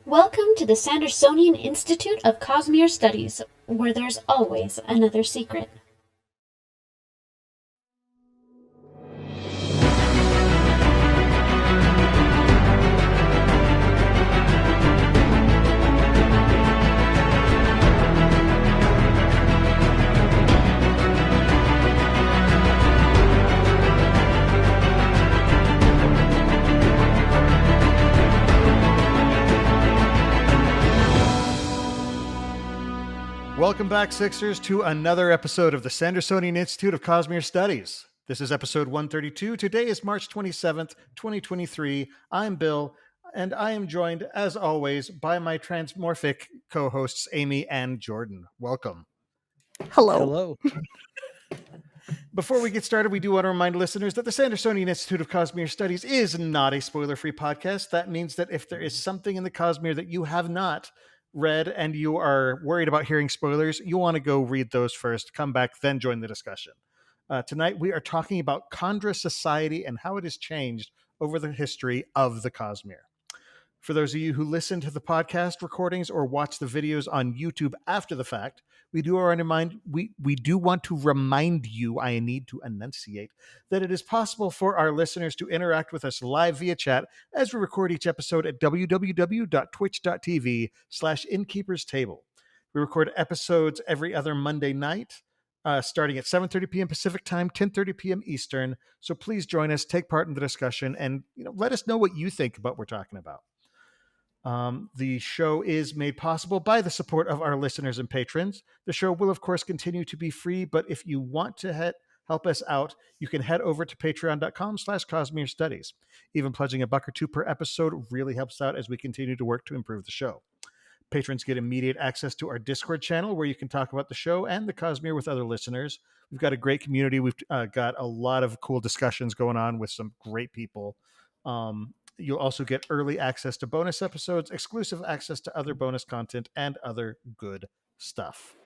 Welcome to the Sandersonian Institute of Cosmere Studies, where there's always another secret. Welcome back, Sixers, to another episode of the Sandersonian Institute of Cosmere Studies. This is episode 132. Today is March 27th, 2023. I'm Bill, and I am joined, as always, by my transmorphic co-hosts, Amy and Jordan. Welcome. Hello. Before we get started, we do want to remind listeners that the Sandersonian Institute of Cosmere Studies is not a spoiler-free podcast. That means that if there is something in the Cosmere that you have not read and you are worried about hearing spoilers, you want to go read those first, come back, then join the discussion. Tonight, we are talking about Kandra society and how it has changed over the history of the Cosmere. For those of you who listen to the podcast recordings or watch the videos on YouTube after the fact, we do want to remind you, I need to enunciate, that it is possible for our listeners to interact with us live via chat as we record each episode at www.twitch.tv/InkeepersTable. We record episodes every other Monday night, starting at 7:30 p.m. Pacific time, 10:30 p.m. Eastern. So please join us, take part in the discussion, and let us know what you think about what we're talking about. The show is made possible by the support of our listeners and patrons. The show will, of course, continue to be free, but if you want to help us out, you can head over to patreon.com/Cosmere Studies. Even pledging $1 or $2 per episode really helps out as we continue to work to improve the show. Patrons get immediate access to our Discord channel where you can talk about the show and the Cosmere with other listeners. We've got a great community. We've got a lot of cool discussions going on with some great people. You'll also get early access to bonus episodes, exclusive access to other bonus content, and other good stuff.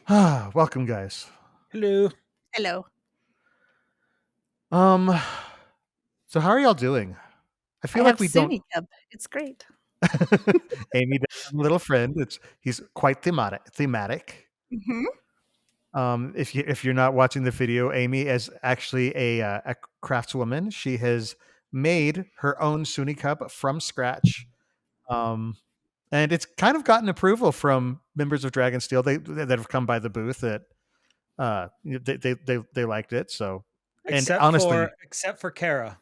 Welcome, guys. Hello. So how are y'all doing? I feel like we don't. It's great. Amy does have a little friend. He's quite thematic. Mm-hmm. If you're not watching the video, Amy is actually a craftswoman. She has made her own Sunni cup from scratch, and it's kind of gotten approval from members of Dragonsteel that have come by the booth. That they liked it. So, except for Kara,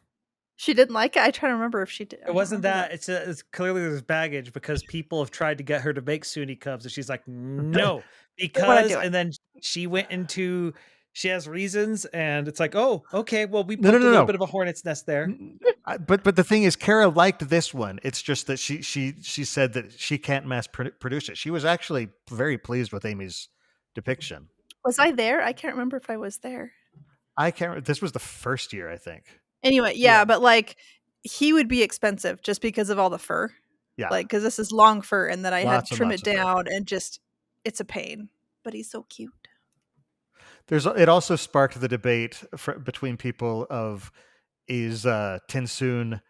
she didn't like it. I try to remember if she did. It wasn't that. It's clearly there's baggage because people have tried to get her to make Sunni cups, and she's like, no, because and then she went into. She has reasons, and it's like, oh, okay, well, we put a little bit of a hornet's nest there. But the thing is, Kara liked this one. It's just that she said that she can't mass produce it. She was actually very pleased with Amy's depiction. Was I there? I can't remember if I was there. I can't. This was the first year, I think. Anyway, yeah, but like he would be expensive just because of all the fur. Yeah, like because this is long fur, and then I had to trim it down, and just it's a pain. But he's so cute. It also sparked the debate between people of is Tinsoon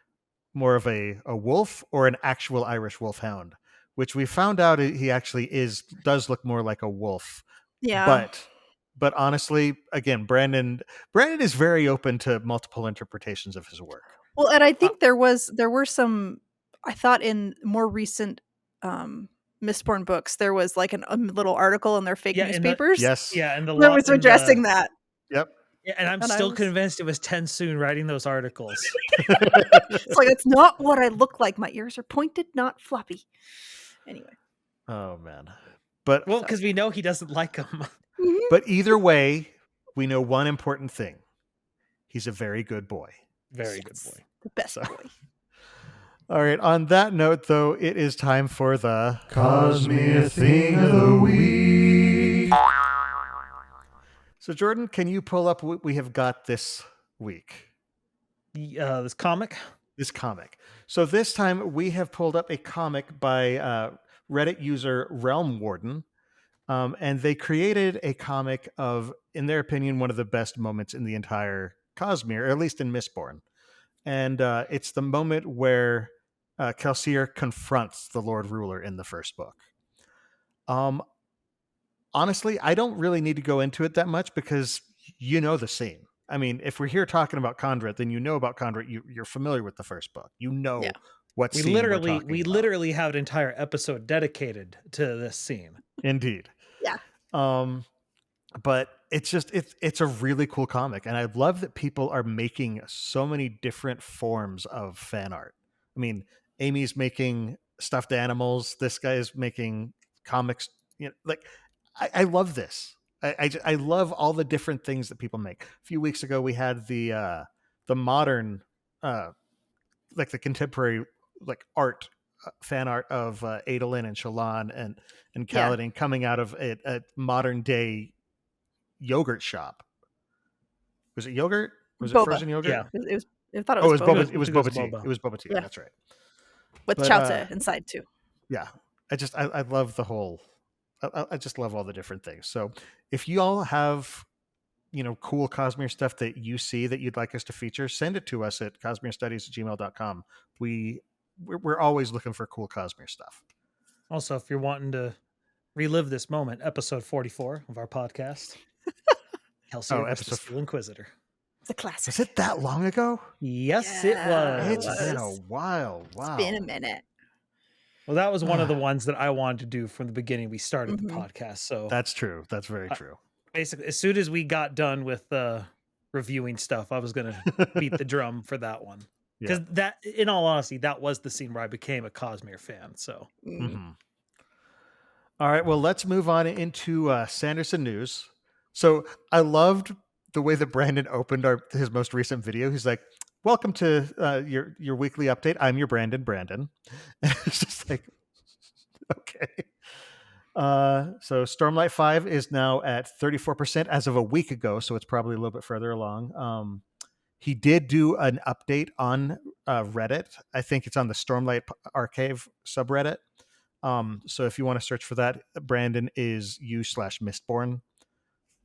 more of a wolf or an actual Irish wolfhound, which we found out he actually does look more like a wolf. Yeah. But honestly, again, Brandon is very open to multiple interpretations of his work. Well, and I think there were some, I thought in more recent Mistborn books, there was like a little article in their fake newspapers. And the where it was addressing that. Yep. Yeah, and I'm still convinced it was Tinsoon writing those articles. It's like, it's not what I look like. My ears are pointed, not floppy. Anyway. Oh man. Because we know he doesn't like them. But either way, we know one important thing. He's a very good boy. Very good boy. The best boy. All right. On that note, though, it is time for the Cosmere Thing of the Week. So, Jordan, can you pull up what we have got this week? This comic? This comic. So this time we have pulled up a comic by Reddit user Realm Warden. And they created a comic of, in their opinion, one of the best moments in the entire Cosmere, or at least in Mistborn. And it's the moment where Kelsier confronts the Lord Ruler in the first book. Honestly, I don't really need to go into it that much because you know the scene. I mean, if we're here talking about Kandra, then you know about Kandra. You're familiar with the first book. You know what we scene literally we're talking about. have an entire episode dedicated to this scene. Indeed. Yeah. But it's a really cool comic, and I love that people are making so many different forms of fan art. I mean, Amy's making stuffed animals. This guy is making comics. I love this. I love all the different things that people make. A few weeks ago, we had the modern, like the contemporary, like art, fan art of Adolin and Shallan and Kaladin coming out of a modern day yogurt shop. Was it yogurt? Was it frozen yogurt? Yeah, I thought it was boba. It was boba tea. It was boba tea. Yeah. That's right. With chowta inside too. Yeah, I love the whole. I just love all the different things. So if you all have, cool Cosmere stuff that you see that you'd like us to feature, send it to us at cosmerestudies@gmail.com. We're always looking for cool Cosmere stuff. Also, if you're wanting to relive this moment, episode 44 of our podcast, Kelsier versus the Steel Inquisitor. It's a classic. Was it that long ago? Yes, it was. It's been a while. Wow. It's been a minute. Well, that was one of the ones that I wanted to do from the beginning. We started the podcast, so that's true. That's very true. Basically, as soon as we got done with reviewing stuff, I was going to beat the drum for that one. Because that, in all honesty, that was the scene where I became a Cosmere fan. So, All right. Well, let's move on into Sanderson news. So I loved the way that Brandon opened his most recent video. He's like, "Welcome to your weekly update. I'm your Brandon. And it's just like, okay. So Stormlight 5 is now at 34% as of a week ago, so it's probably a little bit further along. He did do an update on Reddit. I think it's on the Stormlight Archive subreddit. So if you want to search for that, Brandon is u/Mistborn.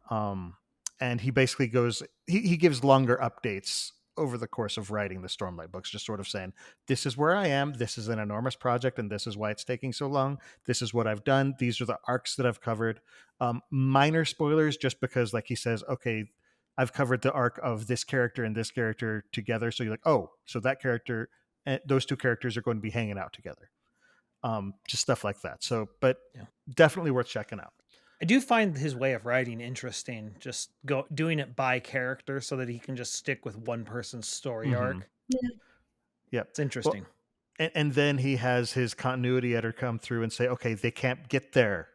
And he basically he gives longer updates over the course of writing the Stormlight books, just sort of saying, this is where I am, this is an enormous project, and this is why it's taking so long. This is what I've done. These are the arcs that I've covered. Minor spoilers, just because, like he says, okay, I've covered the arc of this character and this character together. So you're like, oh, so that character, those two characters are going to be hanging out together. Just stuff like that. So, but definitely worth checking out. I do find his way of writing interesting, just doing it by character so that he can just stick with one person's story arc. Yeah. It's interesting. Well, and then he has his continuity editor come through and say, okay, they can't get there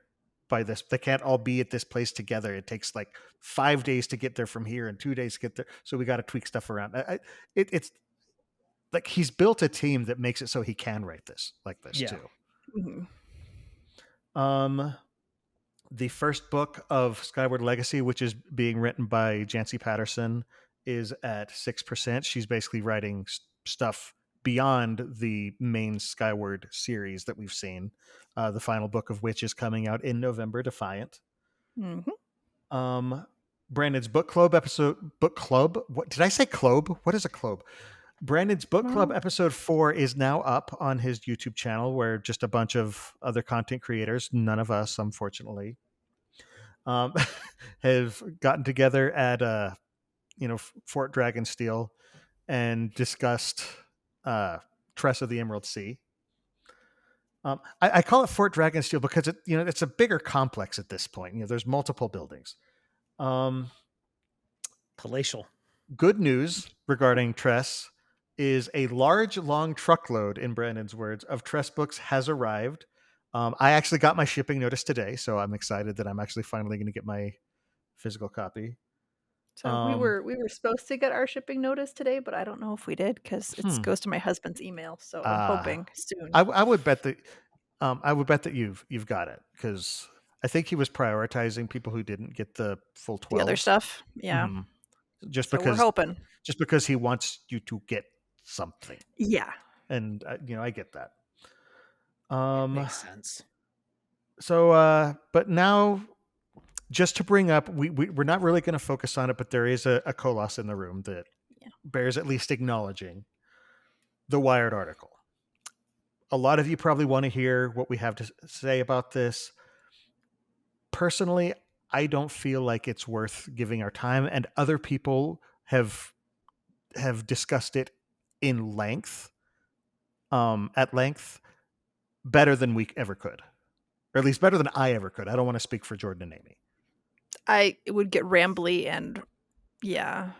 by this. They can't all be at this place together. It takes like 5 days to get there from here and 2 days to get there. So we got to tweak stuff around. It's like he's built a team that makes it so he can write this like this too. The first book of Skyward Legacy, which is being written by Jancy Patterson, is at 6%. She's basically writing stuff beyond the main Skyward series that we've seen. The final book of which is coming out in November, Defiant. Brandon's book club. What did I say? Club? What is a club? Brandon's book club episode 4 is now up on his YouTube channel, where just a bunch of other content creators, none of us, unfortunately, have gotten together at Fort Dragonsteel and discussed Tress of the Emerald Sea. I call it Fort Dragonsteel because it's a bigger complex at this point. There's multiple buildings. Palatial. Good news regarding Tress is a large, long truckload, in Brandon's words, of Tress books has arrived. I actually got my shipping notice today, so I'm excited that I'm actually finally going to get my physical copy. So we were supposed to get our shipping notice today, but I don't know if we did because it goes to my husband's email. So I'm hoping soon. I would bet that you've got it, because I think he was prioritizing people who didn't get the full 12. The other stuff, yeah. Just so because we're hoping. Just because he wants you to get something. Yeah. And I get that. Makes sense. So, but now, just to bring up, we're not really going to focus on it, but there is a Koloss in the room that bears at least acknowledging. The Wired article. a lot of you probably want to hear what we have to say about this. Personally, I don't feel like it's worth giving our time, and other people have discussed it in length, at length, better than we ever could, or at least better than I ever could. I don't want to speak for Jordan and Amy. It would get rambly, and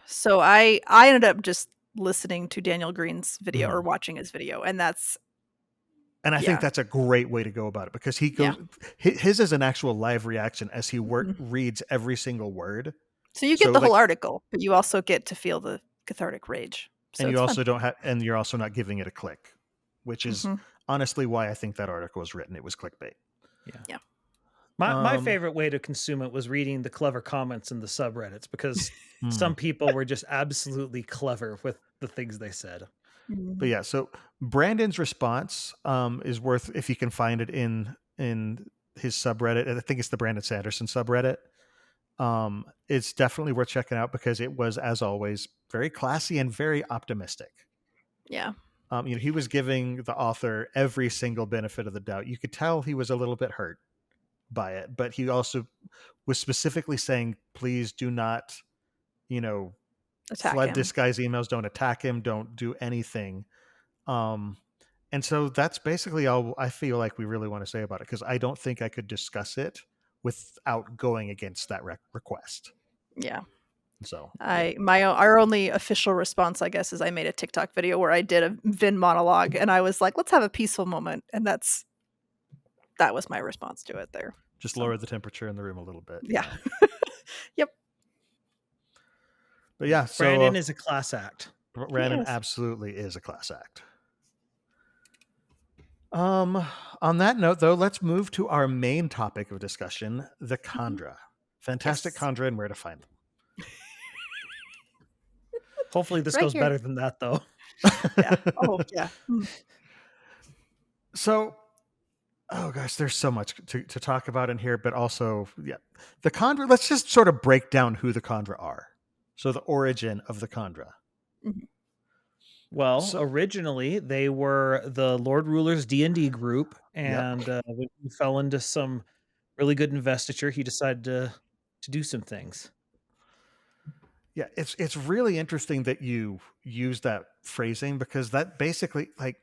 so I ended up just listening to Daniel Green's video or watching his video, and I think that's a great way to go about it, because he goes his is an actual live reaction as he reads every single word. So you get the whole article, but you also get to feel the cathartic rage. So and you also don't have, and you're also not giving it a click, which is honestly why I think that article was written. It was clickbait. Yeah. My favorite way to consume it was reading the clever comments in the subreddits, because some people were just absolutely clever with the things they said. But yeah, so Brandon's response is worth, if you can find it in his subreddit. I think it's the Brandon Sanderson subreddit. It's definitely worth checking out, because it was, as always, very classy and very optimistic. Yeah. He was giving the author every single benefit of the doubt. You could tell he was a little bit hurt by it, but he also was specifically saying, please do not, flood this guy's emails, don't attack him, don't do anything. And so that's basically all I feel like we really want to say about it, because I don't think I could discuss it without going against that request. Yeah. So our only official response, I guess, is I made a TikTok video where I did a Vin monologue, and I was like, let's have a peaceful moment. And that was my response to it there. Just lower the temperature in the room a little bit. Yeah. Yep. But yeah, so Brandon is a class act. Brandon absolutely is a class act. On that note, though, let's move to our main topic of discussion, the Kandra. Fantastic Kandra and where to find them. Hopefully this goes better than that, though. Yeah. Oh, yeah. So, oh gosh, there's so much to talk about in here, but also, the Kandra, let's just sort of break down who the Kandra are. So the origin of the Kandra. Well, originally they were the Lord Ruler's D&D group, and when he fell into some really good investiture, he decided to do some things. Yeah, it's really interesting that you use that phrasing, because that basically, like,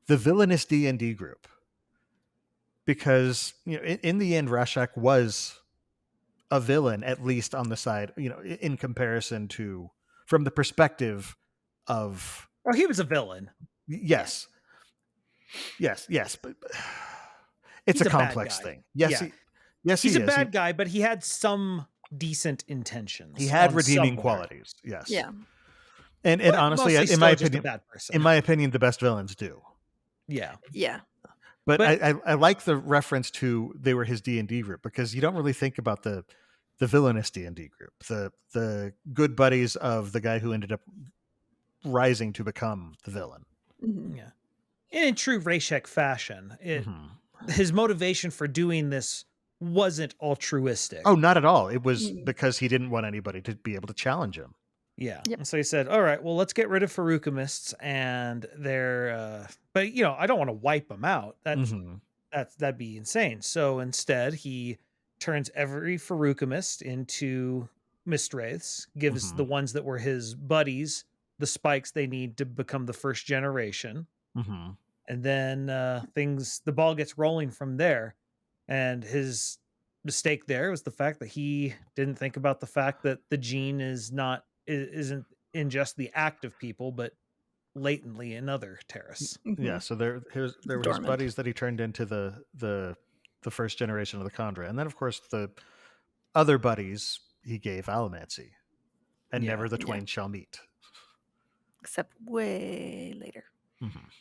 the villainous D&D group. Because in the end, Rashak was a villain, at least on the side, in comparison to, from the perspective of. Oh, he was a villain. Yes, but it's a complex thing. Yes, he's a bad guy, but he had some decent intentions. He had redeeming qualities. Yes. Yeah. And honestly, in my opinion, the best villains do. Yeah. Yeah. But I like the reference to they were his D&D group, because you don't really think about the villainous D&D group, the good buddies of the guy who ended up rising to become the villain. Yeah. And in true Rashek fashion, his motivation for doing this wasn't altruistic. Oh, not at all. It was because he didn't want anybody to be able to challenge him. Yeah. Yep. And so he said, all right, well, let's get rid of Faruchimists, and they're, but I don't want to wipe them out. That'd be insane. So instead he turns every Faruchimist into Mistwraiths, gives the ones that were his buddies the spikes they need to become the first generation. And then the ball gets rolling from there. And his mistake there was the fact that he didn't think about the fact that the gene isn't in just the active people, but latently in other terrorists. Yeah, so there were his buddies that he turned into the first generation of the Kandra, and then of course the other buddies he gave allomancy, and never the twain shall meet. Except way later.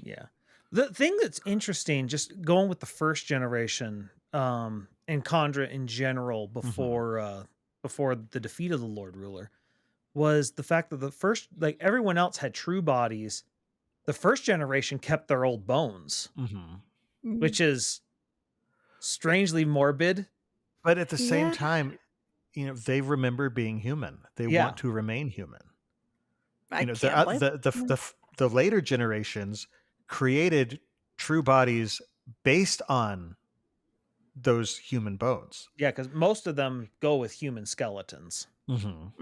Yeah. The thing that's interesting, just going with the first generation, and Kandra in general before the defeat of the Lord Ruler, was the fact that the first, like, everyone else had true bodies. The first generation kept their old bones, which is strangely morbid. But at the same time, they remember being human. They want to remain human. The later generations created true bodies based on those human bones. Yeah, because most of them go with human skeletons. Well,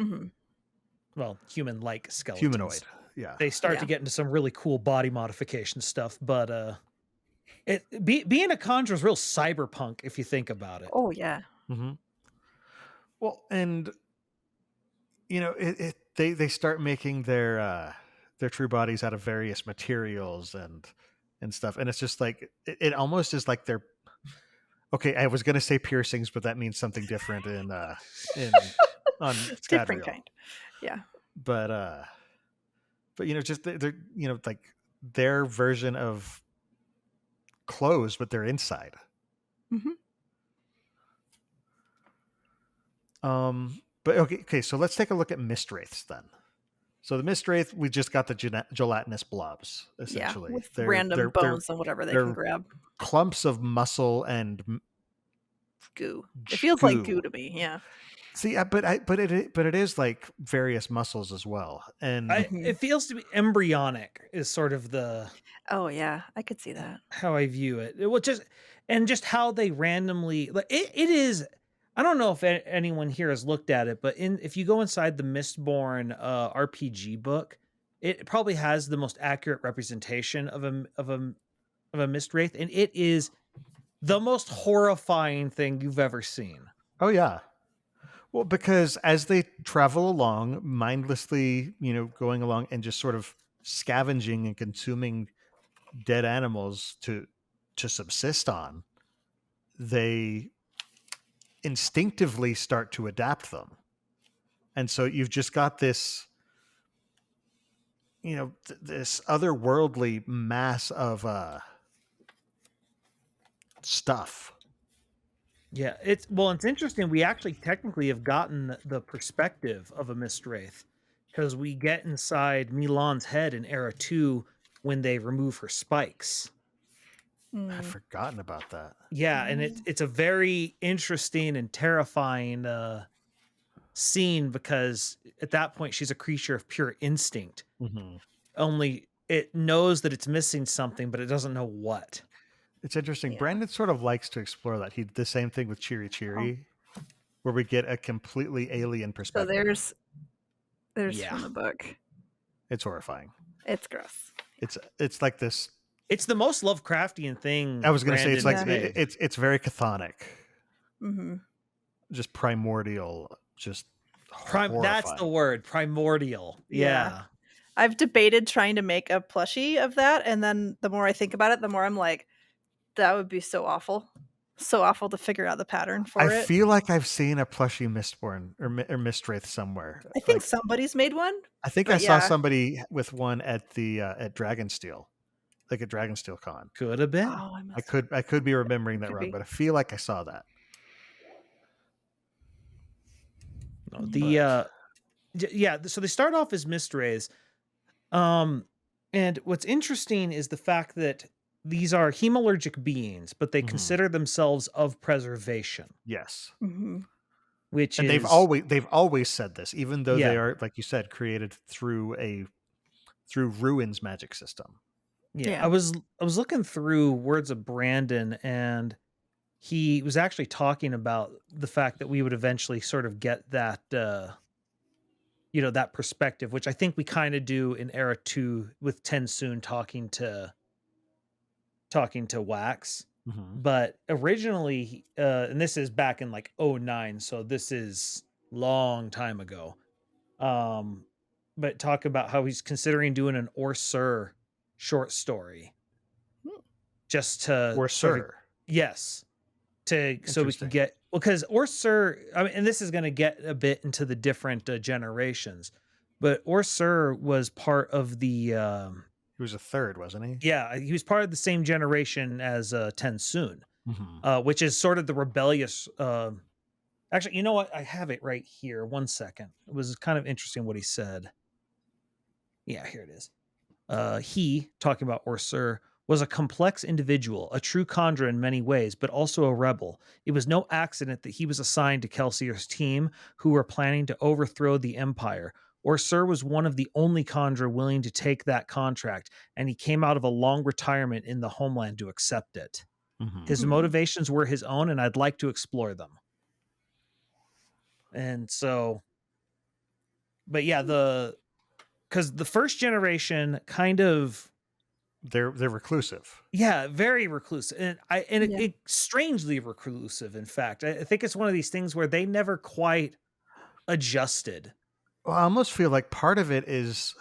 human-like skeletons. Humanoid. Yeah. They start to get into some really cool body modification stuff, but being a Kandra is real cyberpunk if you think about it. Oh yeah. Well, and they start making their true bodies out of various materials and stuff, and it's just like it almost is like they're okay. I was gonna say piercings, but that means something different in on Different Scadrial. kind. Yeah. But just they're like their version of clothes, but they're inside. But okay, so let's take a look at mist wraiths then. So the mist wraith, we just got the gelatinous blobs, essentially. Yeah, with random bones and whatever they can grab. Clumps of muscle and goo. It feels like goo to me. Yeah. See, but it is like various muscles as well, and it feels to be embryonic is sort of the. Oh yeah, I could see that. How I view it. Just how they randomly like it is. I don't know if anyone here has looked at it, but if you go inside the Mistborn RPG book, it probably has the most accurate representation of a mist wraith, and it is the most horrifying thing you've ever seen. Oh yeah. Well, because as they travel along, mindlessly, going along and just sort of scavenging and consuming dead animals to subsist on, they instinctively start to adapt them. And so you've just got this, this otherworldly mass of stuff. Yeah, it's interesting. We actually technically have gotten the perspective of a mist wraith because we get inside Milan's head in Era 2 when they remove her spikes. I'd forgotten about that. Yeah, and it's a very interesting and terrifying scene because at that point she's a creature of pure instinct. Only it knows that it's missing something, but it doesn't know what. It's interesting. Yeah. Brandon sort of likes to explore that. He did the same thing with Chiri Chiri, where we get a completely alien perspective. So there's from the book. It's horrifying. It's gross. It's like this. It's the most Lovecraftian thing. I was going to say it's like it's very chthonic. Just primordial. Just that's the word, primordial. Yeah. I've debated trying to make a plushie of that, and then the more I think about it, the more I'm like, that would be so awful. So awful to figure out the pattern for it. I feel like I've seen a plushie Mistborn or Mist Wraith somewhere. I think somebody's made one. I think I saw somebody with one at the at Dragonsteel, like at Dragonsteel Con. Could have been. Oh, I could be remembering that wrong, but I feel like I saw that. So they start off as mist wraiths. And what's interesting is the fact that these are hemalurgic beings, but they consider themselves of preservation. Yes. Which and is they've always said this, even though they are, like you said, created through Ruin's magic system. Yeah. I was looking through Words of Brandon, and he was actually talking about the fact that we would eventually sort of get that that perspective, which I think we kind of do in Era 2 with Tensoon talking to Wax. But originally, and this is back in like 2009, so this is long time ago. But talk about how he's considering doing an Orsur short story. Just to Orsur. Yes. So we can get, because Orsur, and this is going to get a bit into the different generations, but Orsur was part of the. He was a third, wasn't he? Yeah, he was part of the same generation as Tensoon, which is sort of the rebellious. Actually, you know what? I have it right here. 1 second. It was kind of interesting what he said. Yeah, here it is. He, talking about Orsur, was a complex individual, a true Kandra in many ways, but also a rebel. It was no accident that he was assigned to Kelsier's team, who were planning to overthrow the Empire. Sir was one of the only Kandra willing to take that contract, and he came out of a long retirement in the homeland to accept it. His motivations were his own, and I'd like to explore them. And so, but yeah, because the first generation kind of, they're reclusive. yeah, very reclusive, and it strangely reclusive. In fact, I think it's one of these things where they never quite adjusted. Well, I almost feel like part of it is,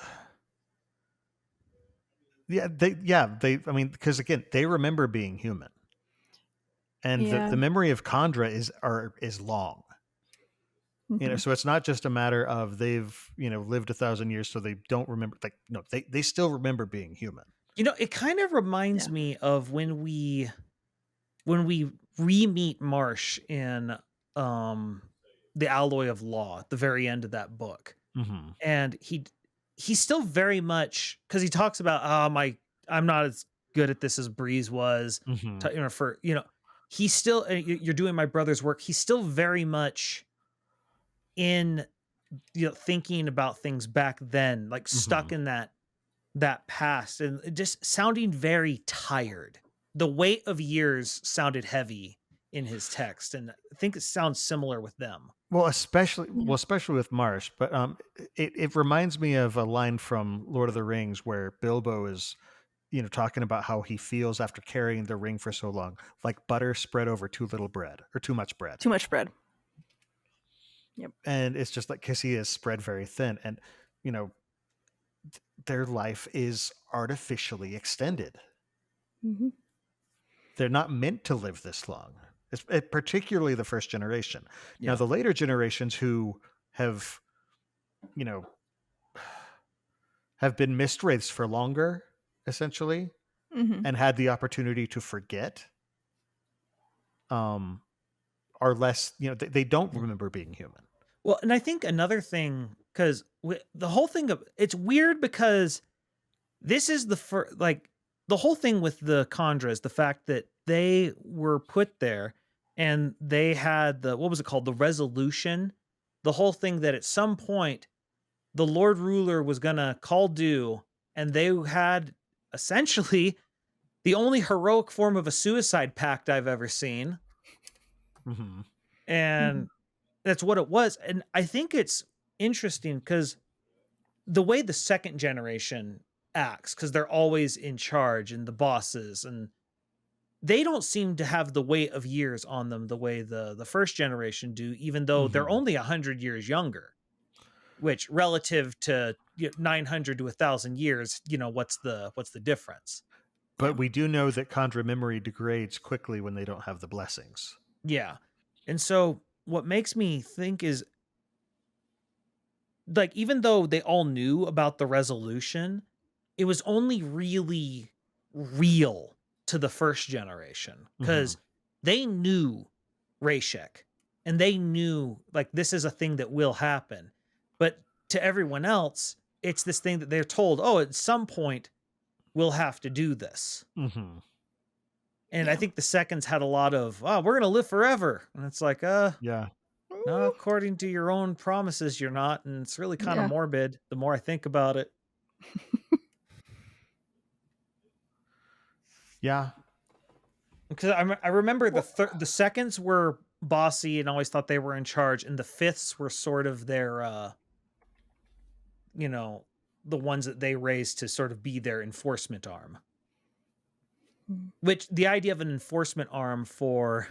they. I mean, because again, they remember being human, and the memory of Kandra is long. So it's not just a matter of they've lived 1,000 years, so they don't remember. Like, no, they still remember being human. It kind of reminds me of when we re-meet Marsh in the Alloy of Law at the very end of that book. And he's still very much, because he talks about I'm not as good at this as Breeze was. He's still, you're doing my brother's work. He's still very much in thinking about things back then, like stuck in that past, and just sounding very tired. The weight of years sounded heavy in his text, and I think it sounds similar with them. Well, especially with Marsh, but it reminds me of a line from Lord of the Rings where Bilbo is talking about how he feels after carrying the ring for so long, like butter spread over too little bread, or too much bread. Too much bread. Yep. And it's just like, because he is spread very thin, and their life is artificially extended. They're not meant to live this long. Particularly the first generation. Now, the later generations who have been mist wraiths for longer, essentially, and had the opportunity to forget, are less, they don't remember being human. Well, and I think another thing, because the whole thing of, it's weird because this is the whole thing with the Kandra is the fact that they were put there and they had what was it called? The resolution. The whole thing that at some point the Lord Ruler was going to call due, and they had essentially the only heroic form of a suicide pact I've ever seen. And that's what it was. And I think it's interesting because the way the second generation acts, because they're always in charge and the bosses, and they don't seem to have the weight of years on them the way the first generation do, even though they're only 100 years younger, which relative to 900 to 1,000 years, what's the difference? But we do know that Kandra memory degrades quickly when they don't have the blessings. Yeah. And so what makes me think is, like, even though they all knew about the resolution, it was only really real to the first generation, because they knew Rashek, and they knew, like, this is a thing that will happen. But to everyone else, it's this thing that they're told, at some point we'll have to do this. And I think the seconds had a lot of, we're going to live forever. And it's like, yeah. No, according to your own promises, you're not. And it's really kind of morbid the more I think about it. Yeah. Because I remember the seconds were bossy and always thought they were in charge. And the fifths were sort of their, the ones that they raised to sort of be their enforcement arm. Which, the idea of an enforcement arm for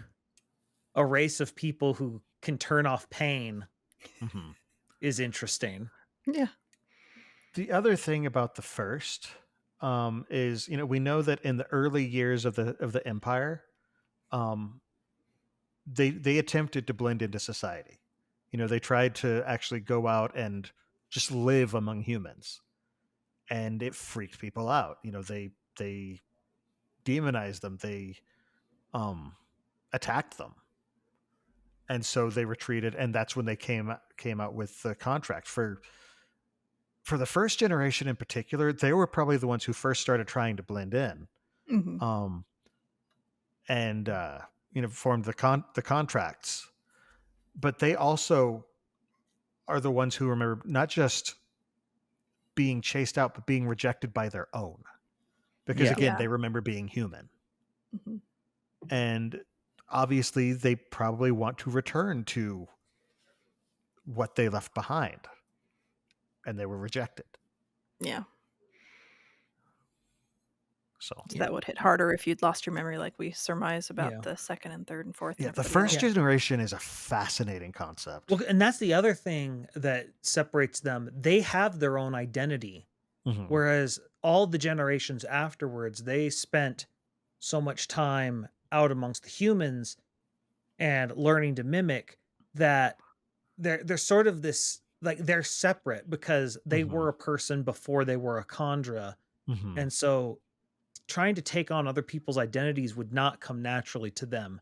a race of people who can turn off pain is interesting. Yeah. The other thing about the first is, we know that in the early years of the Empire, they attempted to blend into society. They tried to actually go out and just live among humans, and it freaked people out. They demonized them. They attacked them. And so they retreated, and that's when they came out with the contract. For the first generation in particular, they were probably the ones who first started trying to blend in, and formed the contracts. But they also are the ones who remember not just being chased out, but being rejected by their own. Because again, they remember being human. Mhm. And obviously they probably want to return to what they left behind. And they were rejected. Yeah. So that would hit harder if you'd lost your memory, like we surmise about the second and third and fourth. Yeah, and the everybody first else. generation is a fascinating concept. Well, and that's the other thing that separates them. They have their own identity. Mhm. Whereas all the generations afterwards, they spent so much time out amongst the humans and learning to mimic that they're sort of this, like, they're separate because they Mhm. were a person before they were a Kandra. Mhm. And so trying to take on other people's identities would not come naturally to them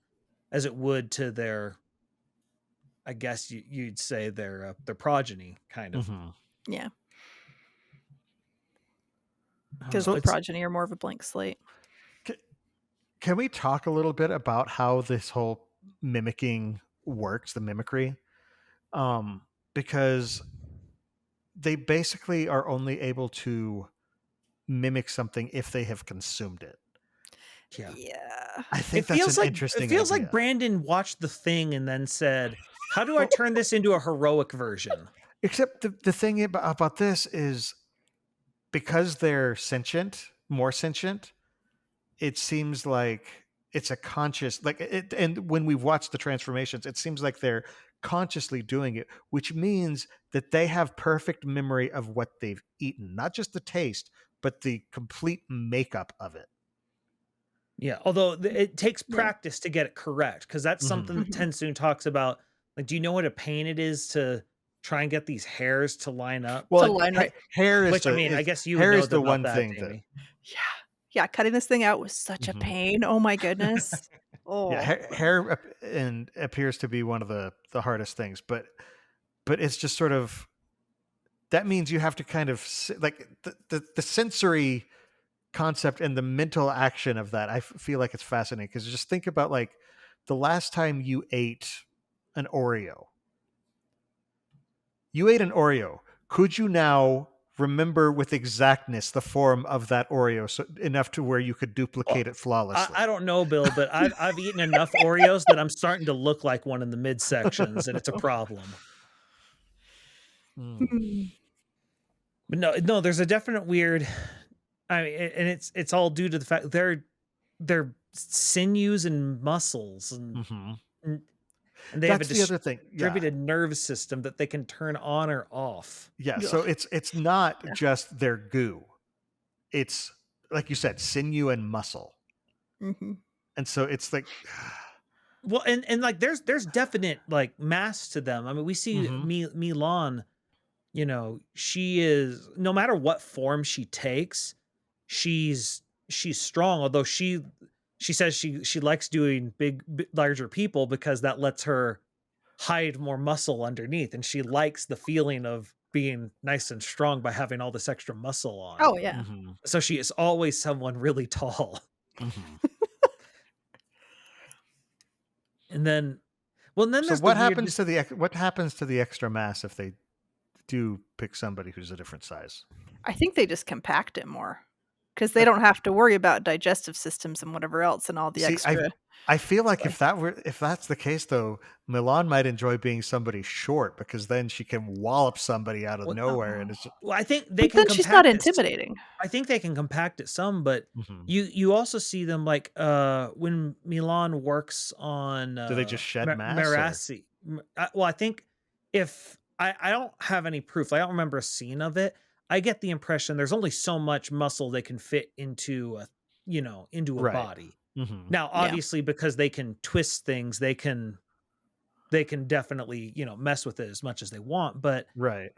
as it would to their, I guess you'd say their progeny, kind of. Mhm. Yeah. I don't Because know, the it's progeny are more of a blank slate. Can we talk a little bit about how this whole mimicking works, the mimicry? Because they basically are only able to mimic something if they have consumed it. Yeah. I think that's an it interesting feels idea. like Brandon watched The Thing and then said, "How do I turn this into a heroic version?" Except the thing about this is because they're sentient, more sentient, it seems like it's a conscious, like it, and when we've watched the transformations, it seems like they're consciously doing it, which means that they have perfect memory of what they've eaten, not just the taste, but the complete makeup of it. Yeah, although it takes practice to get it correct, because that's something that Mhm. Tensoon talks about. Like, do you know what a pain it is to try and get these hairs to line up? To Well, line right. hair is Which, I mean, I guess you would hair know is the about one that, thing that Jamie. Yeah. Yeah. Cutting this thing out was such a Mhm. pain. Oh my goodness. Yeah, Oh. hair and appears to be one of the hardest things, but it's just sort of, that means you have to kind of like the sensory concept and the mental action of that. I feel like it's fascinating because just think about like the last time you ate an Oreo. You ate an Oreo. Could you now remember with exactness the form of that Oreo, so enough to where you could duplicate it flawlessly? I don't know, Bill, but I've eaten enough Oreos that I'm starting to look like one in the midsections, and it's a problem. Hmm. But no, there's a definite weird. I mean, and it's all due to the fact they're sinews and muscles, Mhm. and they have a That's the other thing. Yeah. distributed nervous system that they can turn on or off. Yeah. Ugh. So it's not just their goo. It's like you said, sinew and muscle. Mhm. And so it's like Well, and like there's definite like mass to them. I mean, we see Mhm. Milan, you know, she is, no matter what form she takes, she's strong. Although she says she likes doing larger people because that lets her hide more muscle underneath, and she likes the feeling of being nice and strong by having all this extra muscle on. Oh yeah. Mhm. So she is always someone really tall. Mhm. And then, well, and then So there's the what happens weirdness. to what happens to the extra mass if they do pick somebody who's a different size? I think they just compact it more because they don't have to worry about digestive systems and whatever else and all the See, extra. I feel like Like- if that's the case though, Milan might enjoy being somebody short because then she can wallop somebody out of Well, nowhere and it's just, Well, I think they But can then she's not compact it. intimidating. I think they can compact it some, but Mhm. you also see them like when Milan works on Do they just shed mass, or? Marassi. Well, I think if I don't have any proof, I don't remember a scene of it. I get the impression there's only so much muscle they can fit into a into a Right. body. Mhm. Now, Yeah. obviously, because they can twist things, they can definitely mess with it as much as they want, but Right.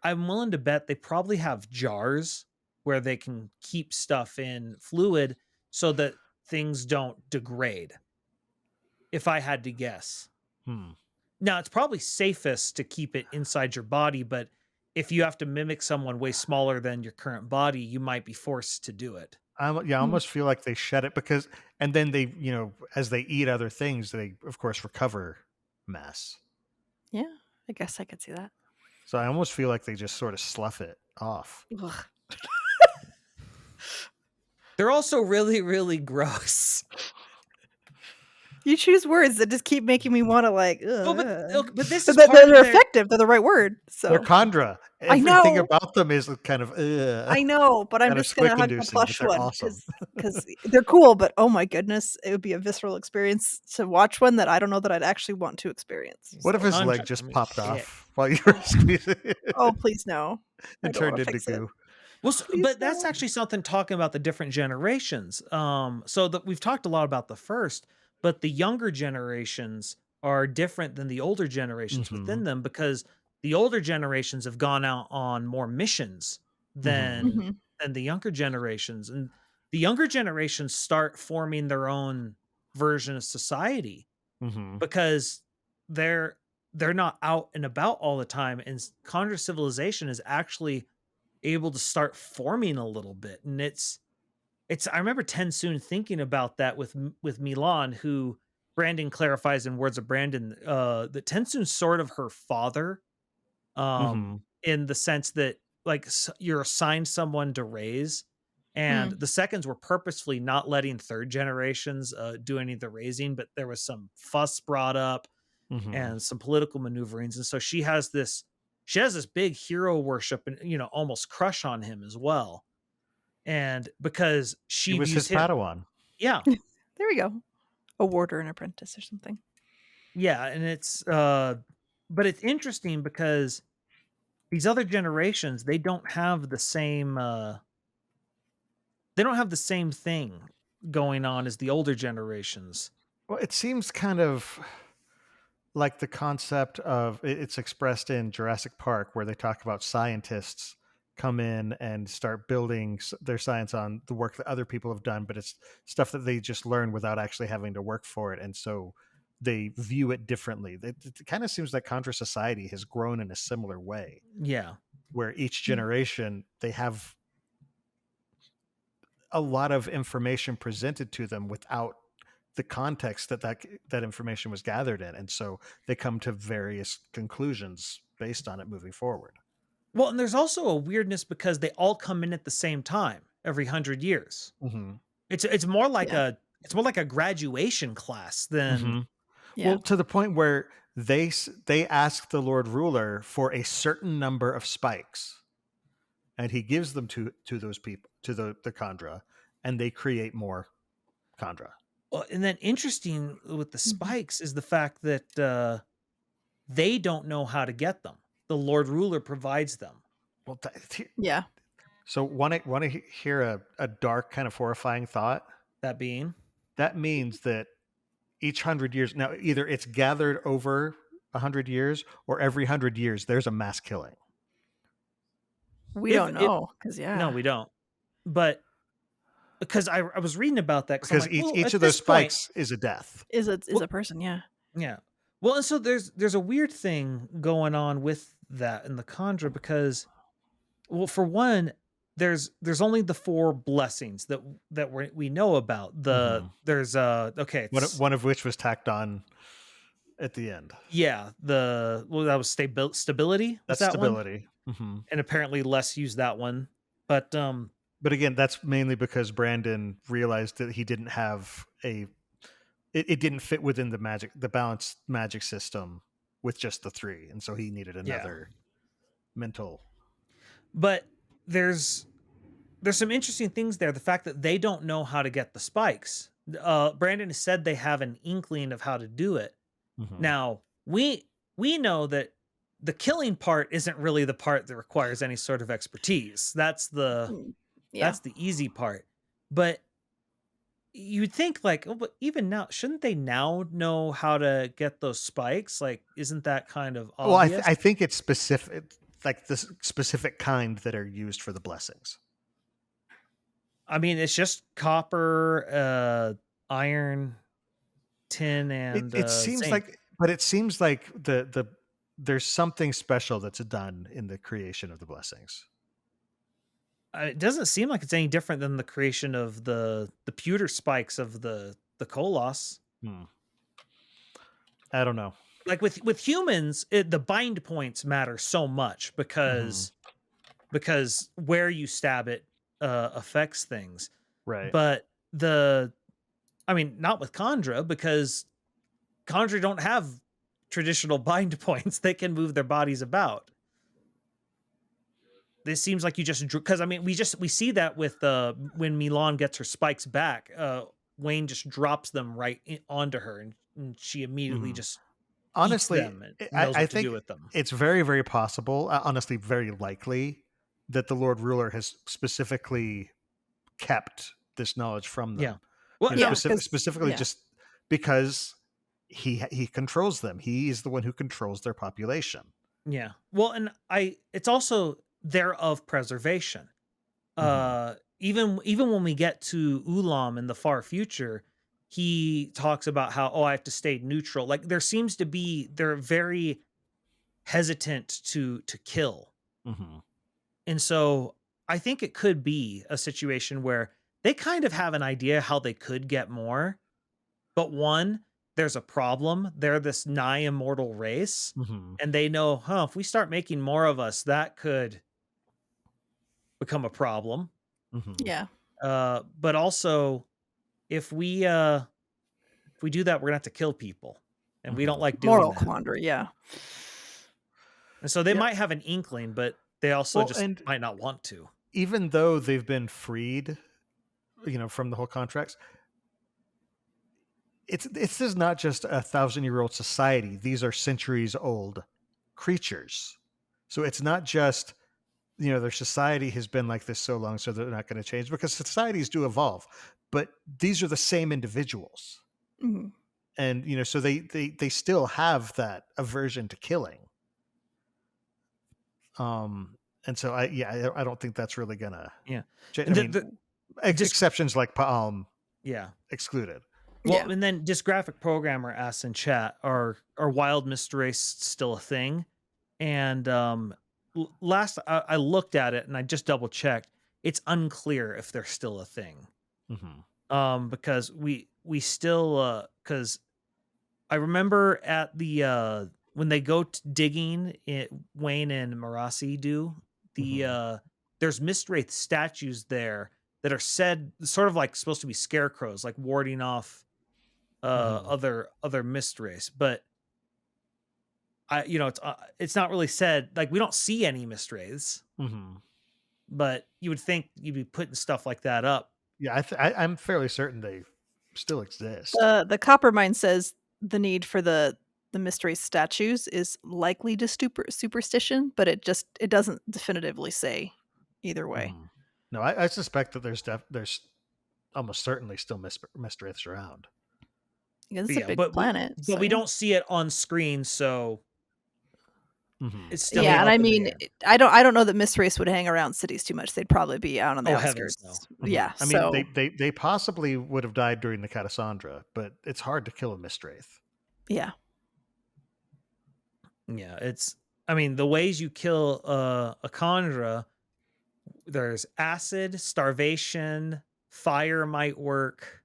I'm willing to bet they probably have jars where they can keep stuff in fluid so that things don't degrade, if I had to guess. Hmm. Now, it's probably safest to keep it inside your body, but if you have to mimic someone way smaller than your current body, you might be forced to do it. I Hmm. almost feel like they shed it because, and then they, as they eat other things, they of course recover mass. Yeah, I guess I could see that. So I almost feel like they just sort of slough it off. Ugh. They're also really, really gross. You choose words that just keep making me want to like. Well, but this is But part of they're their. effective. They're the right word. They're So Kandra. I Everything know. about them is kind of I know, but I'm kind of just gonna hug the squick-inducing, but plush they're one awesome. because they're cool. But oh my goodness, it would be a visceral experience to watch one that I don't know that I'd actually want to experience. What if his Kandra, leg just I mean, popped shit. off while you were squeezing it? Oh please no! I It don't want turned to into fix it. goo. Well, Please but that's no. actually something talking about the different generations. So that we've talked a lot about the first, but the younger generations are different than the older generations within them because the older generations have gone out on more missions than Mhm. than the younger generations, and the younger generations start forming their own version of society Mm-hmm. because they're they're not out and about all the time, and Contra civilization is actually able to start forming a little bit, and it's I remember Tensoon thinking about that with Milan, who Brandon clarifies in Words of Brandon that Tensoon's sort of her father, Mm-hmm. in the sense that like you're assigned someone to raise, and Mm. the seconds were purposefully not letting third generations do any of the raising, but there was some fuss brought up Mm-hmm. and some political maneuverings, and so she has this big hero worship and almost crush on him as well, and because He she was views his him. Padawan. Yeah, There we go. A ward or an apprentice or something. yeah, and but it's interesting because these other generations, they don't have the same thing going on as the older generations. Well, it seems kind of like the concept of it's expressed in Jurassic Park, where they talk about scientists come in and start building their science on the work that other people have done, but it's stuff that they just learn without actually having to work for it, and so they view it differently. It kind of seems like Contra society has grown in a similar way, Yeah. where each generation they have a lot of information presented to them without the context that information was gathered in, and so they come to various conclusions based on it moving forward. Well, and there's also a weirdness because they all come in at the same time every 100 years. Mm-hmm. It's more like Yeah. a graduation class than Mm-hmm. Yeah. Well, to the point where they ask the Lord Ruler for a certain number of spikes, and he gives them to those people, to the Kandra, and they create more Kandra. Well, and then interesting with the Mhm. spikes is the fact that they don't know how to get them. The Lord Ruler provides them. Well, Yeah. so want to hear a dark kind of horrifying thought? That being, That means that each 100 years, now either it's gathered over 100 years, or every 100 years there's a mass killing. We don't know because no, we don't. But because I was reading about that Because I'm like, well, each at of those this point, spikes is a death. is Well- a person. Yeah. yeah. Well, and so there's a weird thing going on with that in the Kandra because, well, for one, there's only the 4 blessings that we know about. There's okay, One of which was tacked on at the end. yeah, that was stability. Was That's that stability. one? And apparently Les used that one, but But again, that's mainly because Brandon realized that he didn't have it didn't fit within the balanced magic system with just the 3, and so he needed another mental. But there's some interesting things there. The fact that they don't know how to get the spikes. Brandon has said they have an inkling of how to do it. Mhm. Now we know that the killing part isn't really the part that requires any sort of expertise. That's the Yeah. that's the easy part. But you'd think like, oh, but even now, shouldn't they now know how to get those spikes? Like, isn't that kind of Well, obvious? I think it's specific, like the specific kind that are used for the blessings. I mean, it's just copper, iron, tin, and It seems zinc. like, but it seems like there's something special that's done in the creation of the blessings. It doesn't seem like it's any different than the creation of the pewter spikes of the Koloss. I don't know. like with humans, the bind points matter so much because where you stab it affects things. Right. But not with Kandra, because Kandra don't have traditional bind points. They can move their bodies about. This seems like you just because we see that with when Milan gets her spikes back, Wayne just drops them right onto her, and she immediately just eats honestly, them and knows I what to think do with them. it's very, very possible, honestly, very likely that the Lord Ruler has specifically kept this knowledge from them. Yeah. Well, You know, yeah, specifically just because he controls them. He is the one who controls their population. yeah. Well, and it's also there of preservation. Even when we get to Ulam in the far future, he talks about how, I have to stay neutral. Like there seems to be, they're very hesitant to kill. And so I think it could be a situation where they kind of have an idea how they could get more, but one, there's a problem. They're this nigh immortal race, and they know, if we start making more of us, that could become a problem. Yeah. But also, if we do that, we're gonna have to kill people, and we don't like doing Moral that. quandary, yeah. And so they might have an inkling, but they also might not want to. Even though they've been freed, from the whole contracts, this is not just 1,000-year-old society. These are centuries-old creatures. So it's not just, their society has been like this so long, so they're not going to change, because societies do evolve. But these are the same individuals. And, so they still have that aversion to killing. And so I don't think that's really gonna change. Exceptions like Pa'alm excluded. Well, and then Dysgraphic Programmer asks in chat, are wild Mr. Race still a thing? And last I looked at it and I just double checked. It's unclear if they're still a thing. Because we still because I remember at the when they go digging, Wayne and Marasi do the there's Mistwraith statues there that are said sort of like supposed to be scarecrows, like warding off other Mistwraiths, but it's not really said, like we don't see any Mistwraiths. But you would think you'd be putting stuff like that up. Yeah, I'm fairly certain they still exist. The Coppermine says the need for the mystery statues is likely to superstition, but it doesn't definitively say either way. No, I suspect that there's almost certainly still Mistwraiths around. Yeah, it's a big planet. But we don't see it on screen, so it's still and I mean, I don't know that Mistwraiths would hang around cities too much. They'd probably be out on the outskirts. Heavens, no. Yeah, I mean, they possibly would have died during the Cassandra, but it's hard to kill a Mistwraith. Yeah. Yeah, the ways you kill a Kandra, there's acid, starvation, fire might work.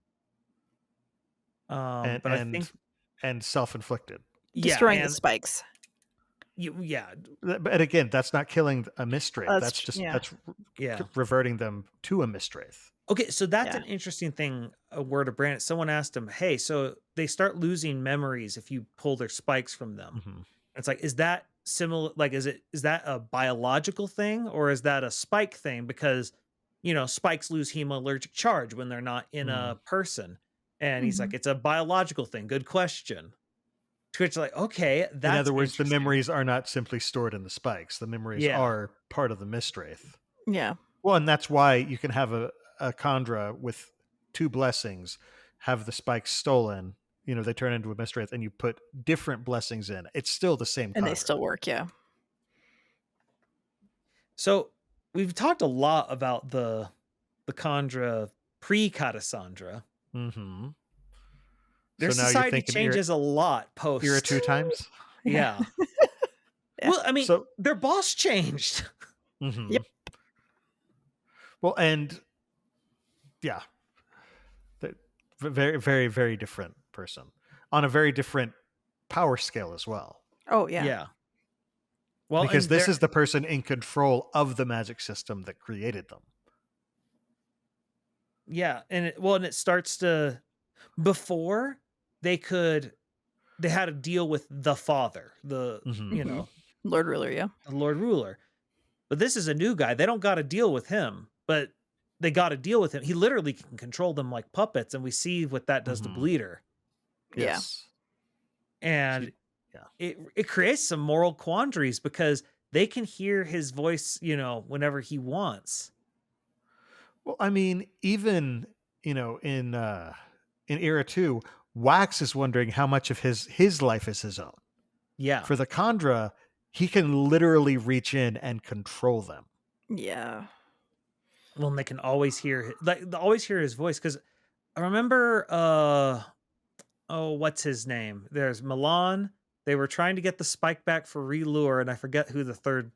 But I think self-inflicted. Destroying the spikes. But again, that's not killing a Mistwraith. That's just reverting them to a Mistwraith. Okay, so that's an interesting thing. A word of Brandon. Someone asked him, "Hey, so they start losing memories if you pull their spikes from them." It's like, is that similar? Like, is that a biological thing or is that a spike thing? Because spikes lose hemoallergic charge when they're not in a person. And he's like, it's a biological thing. Good question. Twitch, like, okay, that's in other words, the memories are not simply stored in the spikes. The memories are part of the Mistwraith. Yeah. Well, and that's why you can have a Kandra with 2 blessings, have the spikes stolen. They turn into a Mistwraith, and you put different blessings in. It's still the same Kandra. And they still work, yeah. So we've talked a lot about the Kandra pre-Cassandra. Their society changes a lot post. Era 2 times? Yeah. Well, I mean, their boss changed. Yep. Well, and very, very, very different person on a very different power scale as well. Oh yeah. Yeah. Well, Because and this there- is the person in control of the magic system that created them. yeah, and it starts to before they had to deal with the father, the Mhm. you know, Lord Ruler, yeah. the Lord Ruler. But this is a new guy. They don't got to deal with him, but they got to deal with him. He literally can control them like puppets, and we see what that does to Mhm. Bleeder. Yes. And Yeah. it creates some moral quandaries because they can hear his voice, whenever he wants. Well, I mean, even in Era 2, Wax is wondering how much of his life is his own. Yeah. For the Kandra, he can literally reach in and control them. Yeah. Well, and they can always hear his voice, because I remember what's his name? There's Milan. They were trying to get the spike back for Relure, and I forget who the third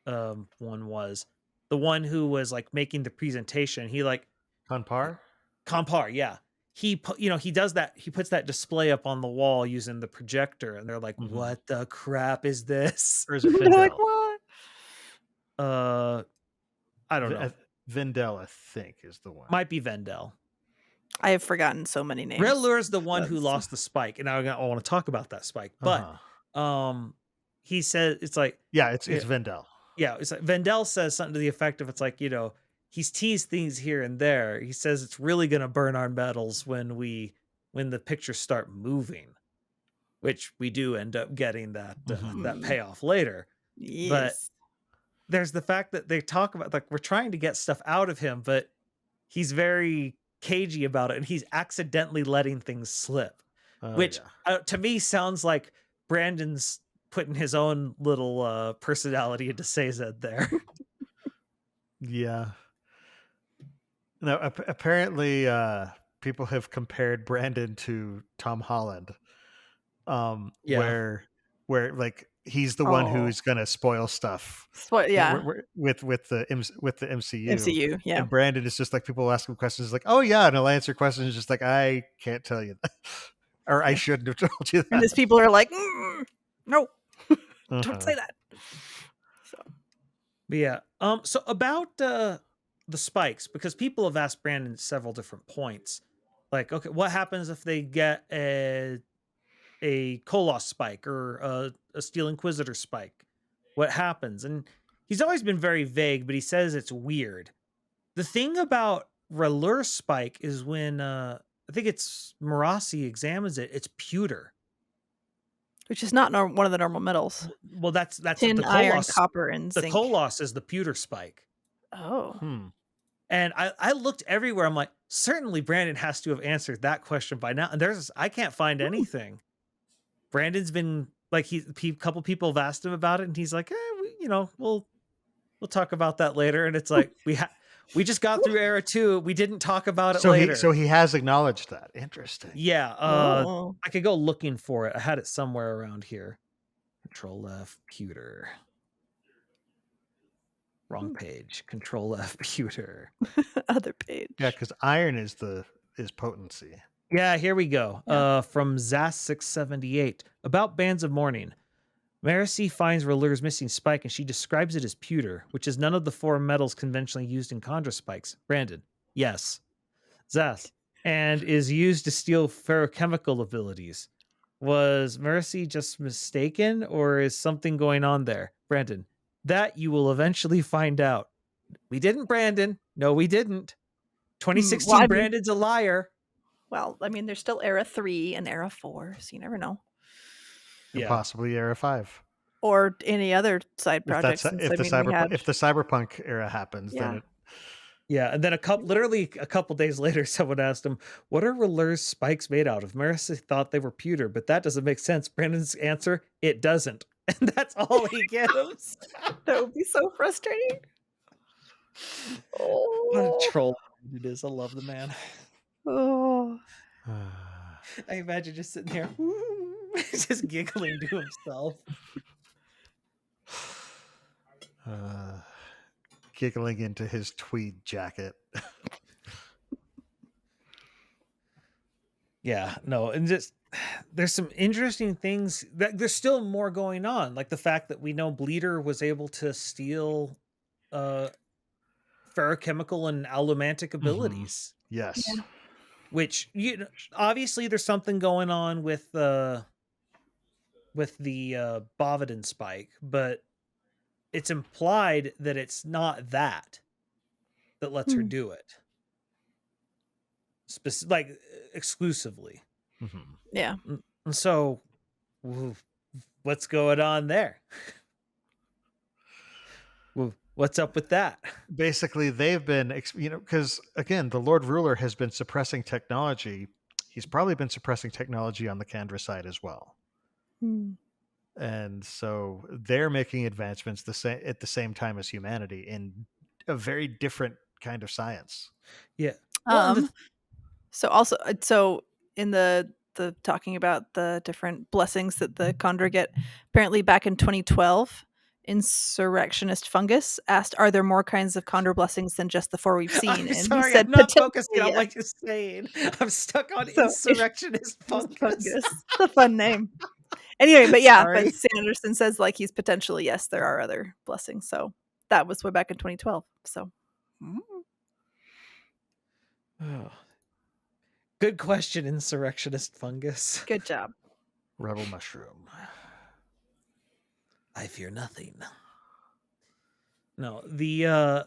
one was. The one who was like making the presentation. He like Kanpar? Compar, yeah. He does that. He puts that display up on the wall using the projector, and they're like, Mhm. "What the crap is this?" Or is it They're like, Vindel? what? I don't know. Vindel, I think, is the one. Might be Vendel. I have forgotten so many names. Relure's the one who That's- lost the spike, and I want to talk about that spike. But he said it's like, yeah, it's Vindel. Yeah, it's like Vendel says something to the effect of, it's like, he's teased things here and there. He says it's really gonna burn our metals when the pictures start moving, which we do end up getting that that payoff later. Yes. But there's the fact that they talk about, like, we're trying to get stuff out of him, but he's very cagey about it, and he's accidentally letting things slip, which to me sounds like Brandon's putting his own little personality into Sazed there. Yeah. No, apparently people have compared Brandon to Tom Holland. Where like he's the one who's gonna spoil stuff. Yeah. With the MCU. MCU, yeah. And Brandon is just like, people ask him questions like, "Oh yeah," and he'll answer questions just like, "I can't tell you that," or "I shouldn't have told you that." And these people are like, no, don't say that. So, but yeah. So about the spikes, because people have asked Brandon at several different points, like, okay, what happens if they get a Koloss spike or a Steel Inquisitor spike? What happens? And he's always been very vague, but he says it's weird. The thing about Relure spike is when I think it's Marasi examines it, it's pewter, which is not one of the normal metals. Well, that's tin, the iron, Koloss. copper, and The zinc. Koloss is the pewter spike. Oh. And I looked everywhere. I'm like, certainly Brandon has to have answered that question by now. And I can't find anything. Brandon's been like, a couple people have asked him about it, and he's like, we'll talk about that later. And it's like, we just got through Era 2. We didn't talk about it later. So he has acknowledged that. Interesting. Yeah. I could go looking for it. I had it somewhere around here. Control F, pewter. Wrong page. Control F, pewter. Other page. Yeah, because iron is potency. Yeah, here we go. From Zas678 about Bands of Mourning. Marasi finds Relure's missing spike, and she describes it as pewter, which is none of the four metals conventionally used in Kandra spikes. Brandon, yes. Zas, and is used to steal ferrochemical abilities. Was Marasi just mistaken, or is something going on there? Brandon, that you will eventually find out. We didn't, Brandon. No, we didn't. 2016 Brandon's a liar. Well, I mean, there's still Era 3 and Era 4, so you never know. And possibly Era 5. Or any other side projects. If the Cyberpunk era happens, then it... Yeah, and then a couple days later, someone asked him, "What are Relure's spikes made out of?" Marasi thought they were pewter, but that doesn't make sense. Brandon's answer, it doesn't. And that's all he gives. That would be so frustrating. What a troll it is. I love the man. Oh. I imagine just sitting there, just giggling to himself. Giggling into his tweed jacket. Yeah, no, and just there's some interesting things that there's still more going on, like the fact that we know Bleeder was able to steal uh ferrochemical and allomantic abilities, Yes. which obviously there's something going on with the Bovidin spike, but it's implied that it's not that lets her do it. Like exclusively. Yeah. And so what's going on there? What's up with that? Basically, they've been, because again, the Lord Ruler has been suppressing technology. He's probably been suppressing technology on the Kandra side as well. And so they're making advancements at the same time as humanity in a very different kind of science. Yeah. Well, so in the talking about the different blessings that the Kandra get, apparently back in 2012, Insurrectionist Fungus asked, "Are there more kinds of Kandra blessings than just the 4 we've seen?" I'm and sorry, he said, I'm not focusing on yes. what you're saying. I'm stuck on So, Insurrectionist Fungus. It's a fun name. Anyway, but yeah, Sorry. but Sanderson says like he's potentially, yes, there are other blessings. So that was way back in 2012. So Good question, Insurrectionist Fungus. good job. Rebel Mushroom. I fear nothing. No, the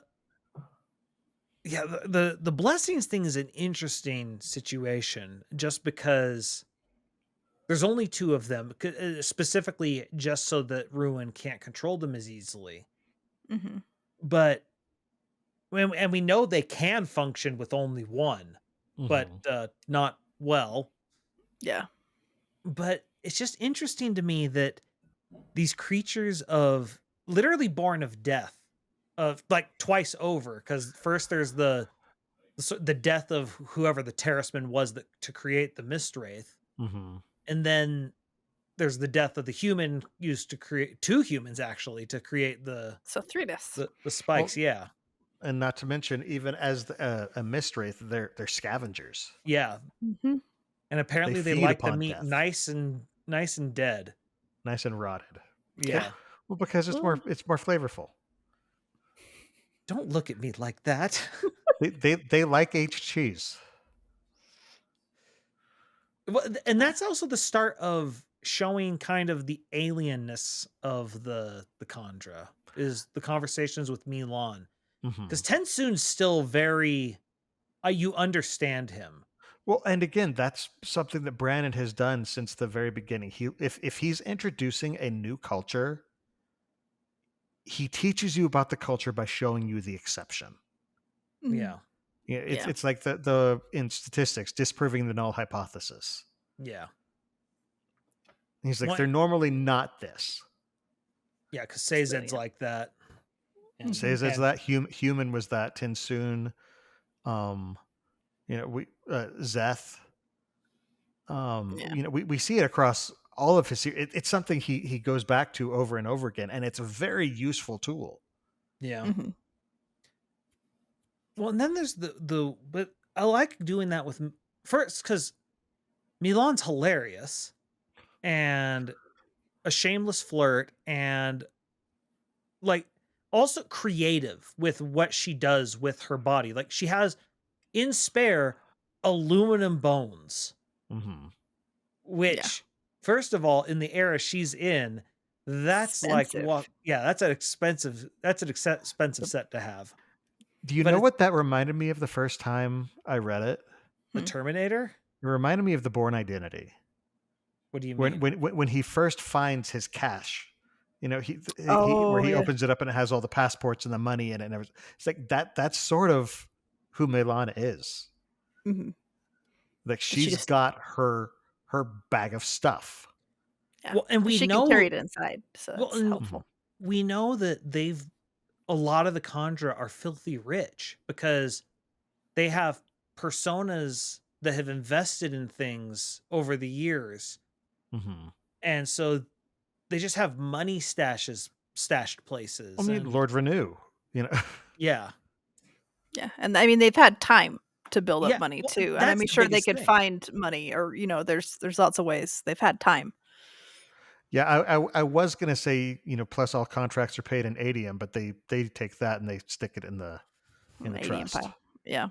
blessings thing is an interesting situation just because there's only 2 of them, specifically just so that Ruin can't control them as easily. But and we know they can function with only 1, but not well. Yeah. But it's just interesting to me that these creatures of literally born of death, of like twice over, because first there's the death of whoever the Terraceman was that to create the Mist Wraith, and then there's the death of the human used to create 2 humans actually to create the 3 deaths. The spikes. Well, yeah, and not to mention, even as a Mist Wraith, they're scavengers. Yeah. And apparently they like the meat death. nice and dead, nice and rotted. Yeah. Well, because it's more flavorful. Don't look at me like that. they like aged cheese. Well, and that's also the start of showing kind of the alienness of the Kandra, is the conversations with Milan. Because Tensoon's still very, you understand him. Well, and again, that's something that Brandon has done since the very beginning. If he's introducing a new culture, he teaches you about the culture by showing you the exception. Yeah. Yeah, it's like the in statistics, disproving the null hypothesis. Yeah. He's like, they're normally not this. Yeah, because Sazed's like that. Sazed's that. Human was that. Tensoon. Zeth. We see it across all of his series. It's something he goes back to over and over again, and it's a very useful tool. Yeah. Well, and then there's but I like doing that with first because Milan's hilarious and a shameless flirt and like also creative with what she does with her body. Like she has in spare aluminum bones, which first of all, in the era she's in, that's expensive. That's an expensive set to have. Do you know what that reminded me of the first time I read it? The Terminator? It reminded me of The Bourne Identity. What do you mean? When he first finds his cache, he opens it up and it has all the passports and the money in it and everything. It's like that's sort of who Milan is. Like she's got her bag of stuff. Yeah. Well, and she can carry it inside, so it's helpful. We know that a lot of the Kandra are filthy rich because they have personas that have invested in things over the years. And so they just have money stashed places. Lord Renew, Yeah. Yeah. And I mean, they've had time to build up money too, and I'm sure they could find money, or there's lots of ways. They've had time. Yeah, I was gonna say, plus all contracts are paid in adium, but they take that and they stick it in the trust pile. Yeah.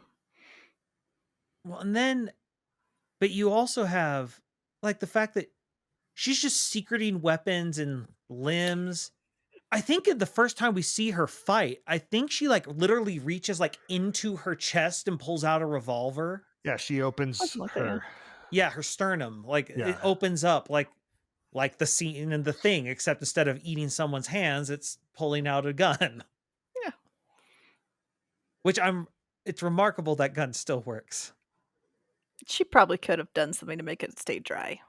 Well, and then, but you also have like the fact that she's just secreting weapons and limbs. I think the first time we see her fight, I think she like literally reaches like into her chest and pulls out a revolver. Yeah, she opens her. Yeah, her sternum. Like it opens up like the scene in The Thing, except instead of eating someone's hands, it's pulling out a gun. Yeah. Which it's remarkable that gun still works. She probably could have done something to make it stay dry.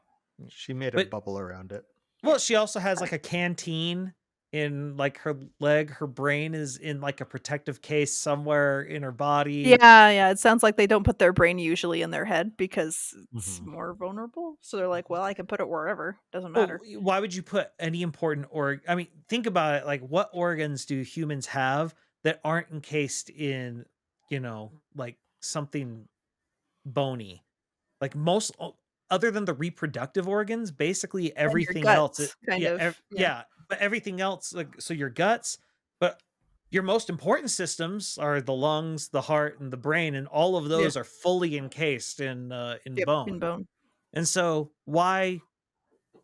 She made a bubble around it. Well, she also has like a canteen in like her leg. Her brain is in like a protective case somewhere in her body. Yeah. It sounds like they don't put their brain usually in their head because it's more vulnerable. So they're like, well, I can put it wherever. Doesn't matter. Well, why would you put any important I mean, think about it. Like, what organs do humans have that aren't encased in, like something bony? Like most, other than the reproductive organs, basically everything else. But everything else, like, so your guts, but your most important systems are the lungs, the heart, and the brain, and all of those are fully encased in bone. In bone. And so why,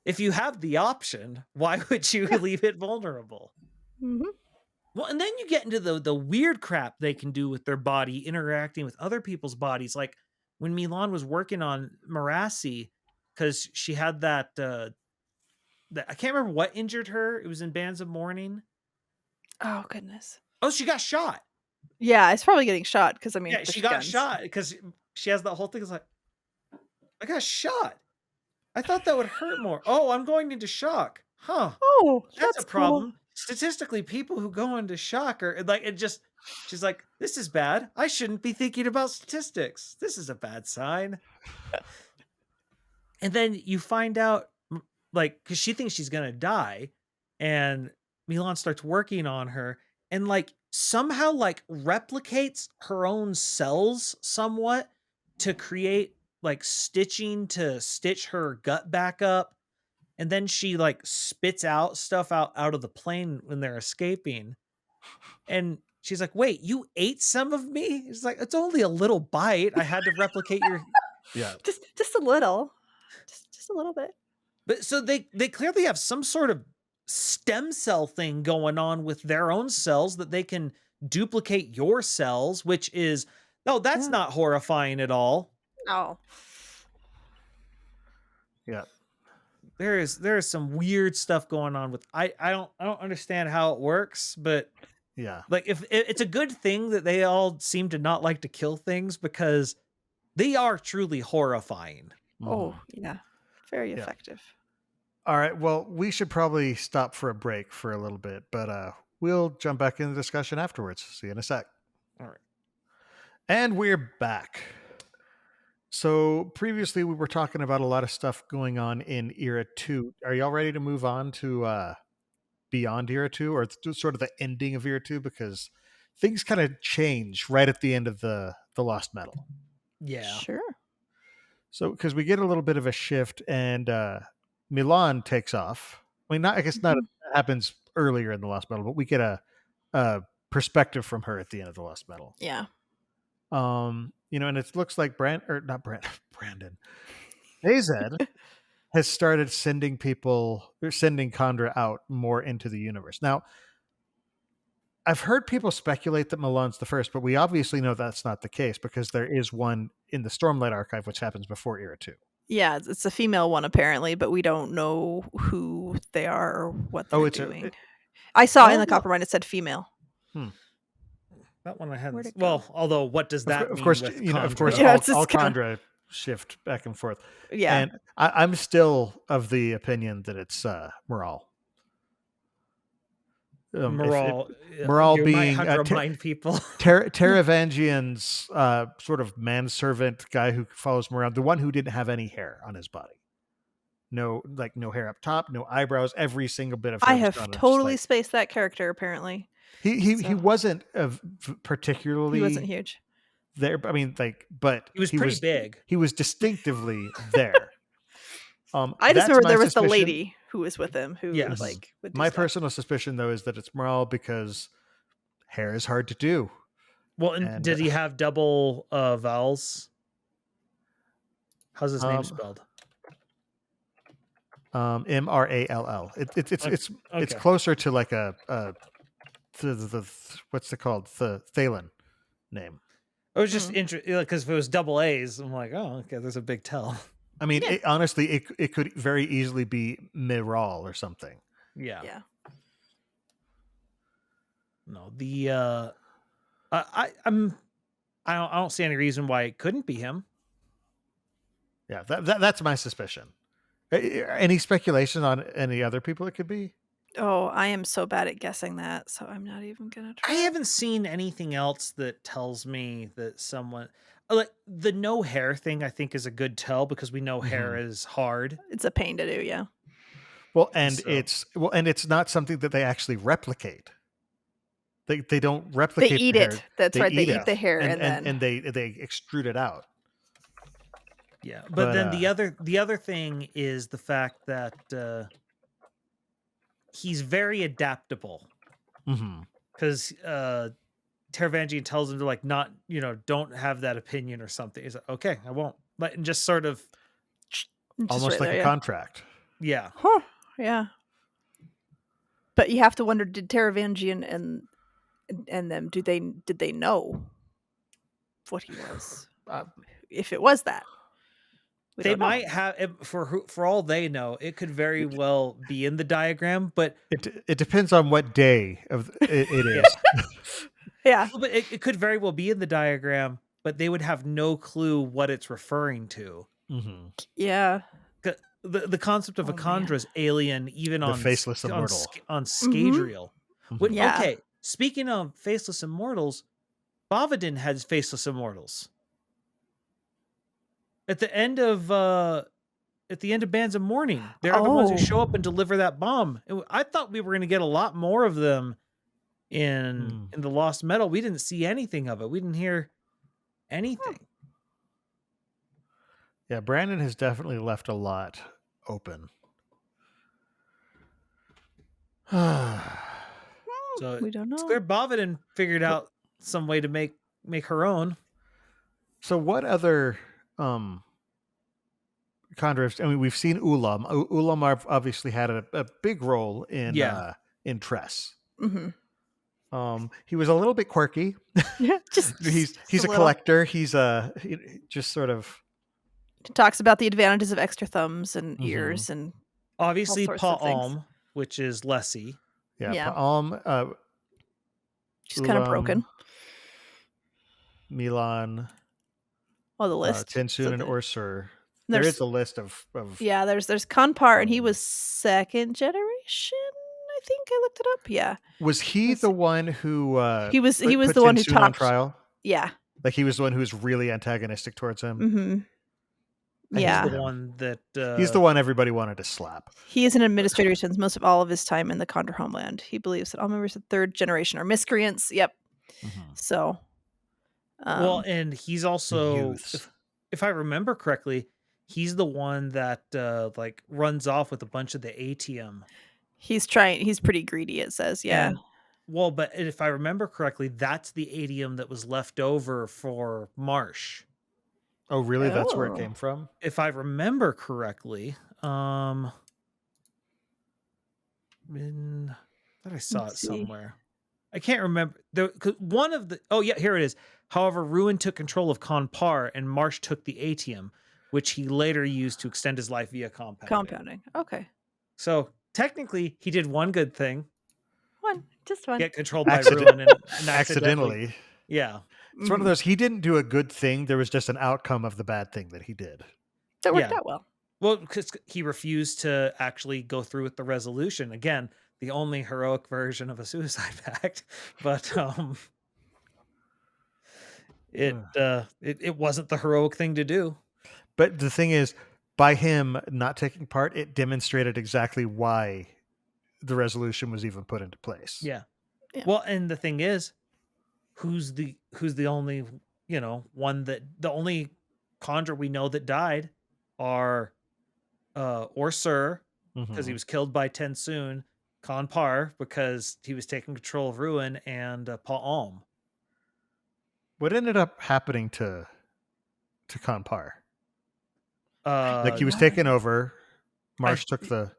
if you have the option, why would you leave it vulnerable? Mm-hmm. Well, and then you get into the weird crap they can do with their body interacting with other people's bodies. Like when Milan was working on Marassi, because she had that I can't remember what injured her. It was in Bands of Mourning. Oh, goodness. Oh, she got shot. Yeah, it's probably getting shot because, I mean, she got shot because she has that whole thing. It's like, I got shot. I thought that would hurt more. Oh, I'm going into shock. Huh. Oh, that's a problem. Cool. Statistically, people who go into shock are like, she's like, this is bad. I shouldn't be thinking about statistics. This is a bad sign. And then you find out, like, because she thinks she's going to die, and Milan starts working on her and like somehow like replicates her own cells somewhat to create like stitching to stitch her gut back up. And then she like spits out stuff out of the plane when they're escaping. And she's like, wait, you ate some of me? It's like, it's only a little bite. I had to replicate your... Yeah. Just a little. Just a little bit. But so they clearly have some sort of stem cell thing going on with their own cells that they can duplicate your cells, which is, that's not horrifying at all. No. Yeah. There is some weird stuff going on with I don't understand how it works, but yeah, like if it's a good thing that they all seem to not like to kill things because they are truly horrifying. Oh yeah, very effective. All right, well, we should probably stop for a break for a little bit, but we'll jump back in the discussion afterwards. See you in a sec. All right, and we're back. So previously we were talking about a lot of stuff going on in Era 2. Are y'all ready to move on to beyond Era 2, or sort of the ending of Era 2? Because things kind of change right at the end of the Lost Metal. Yeah. Sure. So because we get a little bit of a shift, and Milan takes off. I mean, I guess not happens earlier in the Lost Metal, but we get a perspective from her at the end of the Lost Metal. Yeah. And it looks like Brandon AZ has started sending Kandra out more into the universe. Now, I've heard people speculate that Milan's the first, but we obviously know that's not the case because there is one in the Stormlight Archive, which happens before Era 2. Yeah, it's a female one apparently, but we don't know who they are or what they're doing. I saw in the Coppermind it said female. That one I hadn't. Well, although what does that mean? Of course, with of course, all Kandra shift back and forth. Yeah, and I'm still of the opinion that it's Moral. Moral being remind people Teravangian's sort of manservant guy who follows him around, the one who didn't have any hair on his body. No hair up top, no eyebrows. Every single bit of hair. I have totally spaced that character. Apparently, he wasn't particularly. He wasn't huge. there. I mean, like, but He was pretty big. He was distinctively there. I just That's remember my there was the suspicion. lady who was with him who Yes. like would do My stuff. personal suspicion, though, is that it's Morale because hair is hard to do. Well, and did he have double vowels? How's his name spelled? Mrall. It's Okay. closer to like a what's it called? The Thalen name. It was just interesting because if it was double A's, I'm like, oh, okay, there's a big tell. I mean, honestly, it could very easily be Miral or something. Yeah. Yeah. No, the I don't see any reason why it couldn't be him. Yeah, that's my suspicion. Any speculation on any other people it could be? Oh, I am so bad at guessing that, so I'm not even gonna try. I haven't seen anything else that tells me that someone like the no hair thing. I think is a good tell because we know hair is hard. It's a pain to do, yeah. Well, and it's not something that they actually replicate. They don't replicate. They eat the it. hair. That's right. They eat the hair and they extrude it out. Yeah, but then the other thing is the fact that he's very adaptable because Taravangian tells him to like not don't have that opinion or something. He's like, okay, I won't. But and just sort of almost like a contract. Yeah. Huh. Yeah. But you have to wonder: did Taravangian and them did they know what he was? If it was that. They might have, for all they know, it could very well be in the diagram, but it depends on what day of it is. Yeah, but it could very well be in the diagram, but they would have no clue what it's referring to. Yeah, the concept of a Kandra is alien, even the on faceless immortal on Scadrial. Yeah. Okay, speaking of faceless immortals, Bavadin has faceless immortals. At the end of Bands of Mourning, they're the ones who show up and deliver that bomb. I thought we were going to get a lot more of them in the Lost Metal. We didn't see anything of it. We didn't hear anything. Yeah, Brandon has definitely left a lot open. So we don't know. It's clear Bavadin figured out some way to make her own. So what other Kandra? I mean, we've seen Ulam. Ulam obviously had a big role in Tress. He was a little bit quirky. Yeah, he's a collector. He's just sort of talks about the advantages of extra thumbs and ears and obviously Pa'alm, which is Lessie. Yeah. Pa'alm. She's kind of broken. Milan. Oh, the list. Tensun and Ursur. There is a list of yeah. There's Kanpar, and he was second generation. I think I looked it up. Yeah. Was he the one who? He was the one who talked on trial. Yeah. Like he was the one who was really antagonistic towards him. Yeah. He's the one that he's the one everybody wanted to slap. He is an administrator who spends most of all of his time in the Kandra homeland. He believes that all members of third generation are miscreants. Yep. So. Well, and he's also, if I remember correctly, he's the one that like runs off with a bunch of the ATM. He's pretty greedy, it says. Yeah. And, well, but if I remember correctly, that's the ATM that was left over for Marsh. Oh, really? That's where it came from? If I remember correctly. I thought I saw it somewhere. I can't remember. One of the... Oh, yeah, here it is. However, Ruin took control of Kanpar, and Marsh took the ATM, which he later used to extend his life via compounding. Okay. So, technically, he did one good thing. Just one. Get controlled by Ruin and accidentally. Yeah. It's one of those, he didn't do a good thing. There was just an outcome of the bad thing that he did. That worked out well. Well, because he refused to actually go through with the resolution. Again, the only heroic version of a suicide pact. But it wasn't the heroic thing to do. But the thing is, by him not taking part, it demonstrated exactly why the resolution was even put into place. Yeah. Well, and the thing is, who's the only one that the only Kandra we know that died are Orsur, because he was killed by Tensoon, Kanpar because he was taking control of Ruin, and Pa'alm. What ended up happening to Kanpar? Like he was taken over. Marsh took the.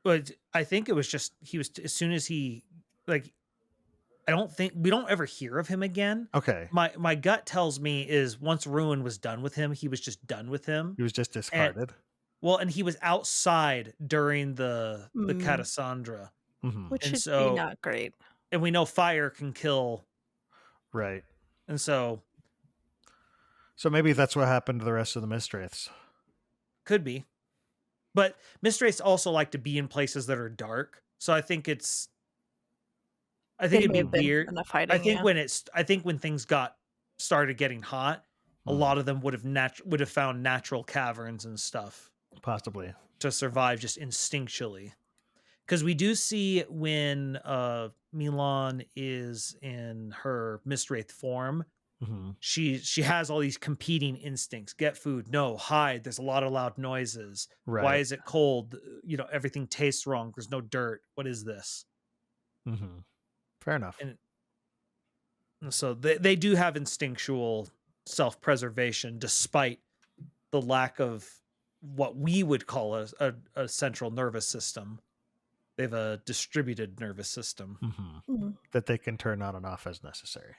But I think it was just he was as soon as he like. I don't think we don't ever hear of him again. Okay. My gut tells me is once Ruin was done with him, he was just done with him. He was just discarded. And he was outside during the Catasandra, which should be not great. And we know fire can kill, right? And so maybe that's what happened to the rest of the Mistwraiths. Could be, but Mistwraiths also like to be in places that are dark. So I think it'd be weird. Hiding, I think when things started getting hot, a lot of them would have found natural caverns and stuff, possibly, to survive just instinctually. Because we do see when Milan is in her Mistwraith form, she has all these competing instincts. Get food, no. Hide, there's a lot of loud noises. Right. Why is it cold? Everything tastes wrong. There's no dirt. What is this? Fair enough. And so they do have instinctual self-preservation despite the lack of what we would call a central nervous system. They have a distributed nervous system that they can turn on and off as necessary.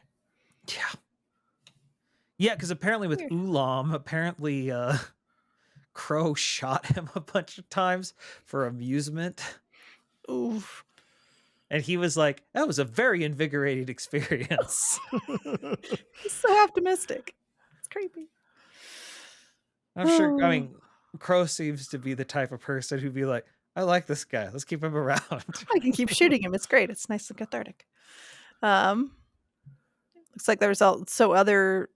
Yeah, because apparently with Ulam, Crow shot him a bunch of times for amusement. Oof. And he was like, that was a very invigorating experience. He's so optimistic. It's creepy. I'm sure, I mean, Crow seems to be the type of person who'd be like, I like this guy. Let's keep him around. I can keep shooting him. It's great. It's nice and cathartic. Looks like there was also other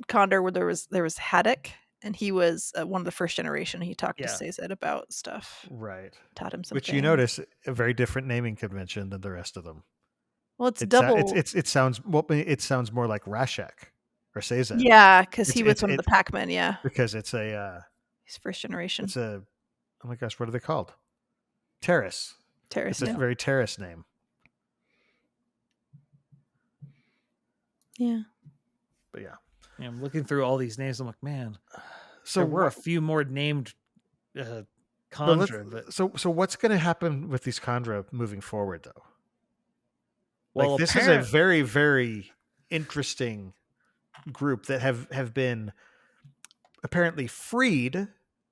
Kandra where there was Haddock, and he was one of the first generation. He talked to Sazed about stuff. Right. Taught him something. Which you notice a very different naming convention than the rest of them. Well, it's double. It sounds more like Rashek or Sazed. Yeah, because he was one of the Pac-Men. Yeah. Because it's he's first generation. It's oh my gosh, what are they called? Terrace. It's a very Terrace name. Yeah. But yeah, I'm looking through all these names. I'm like, man. So there were a few more named Kandra. But so what's going to happen with these Kandra moving forward, though? Well, like, this is a very, very interesting group that have been apparently freed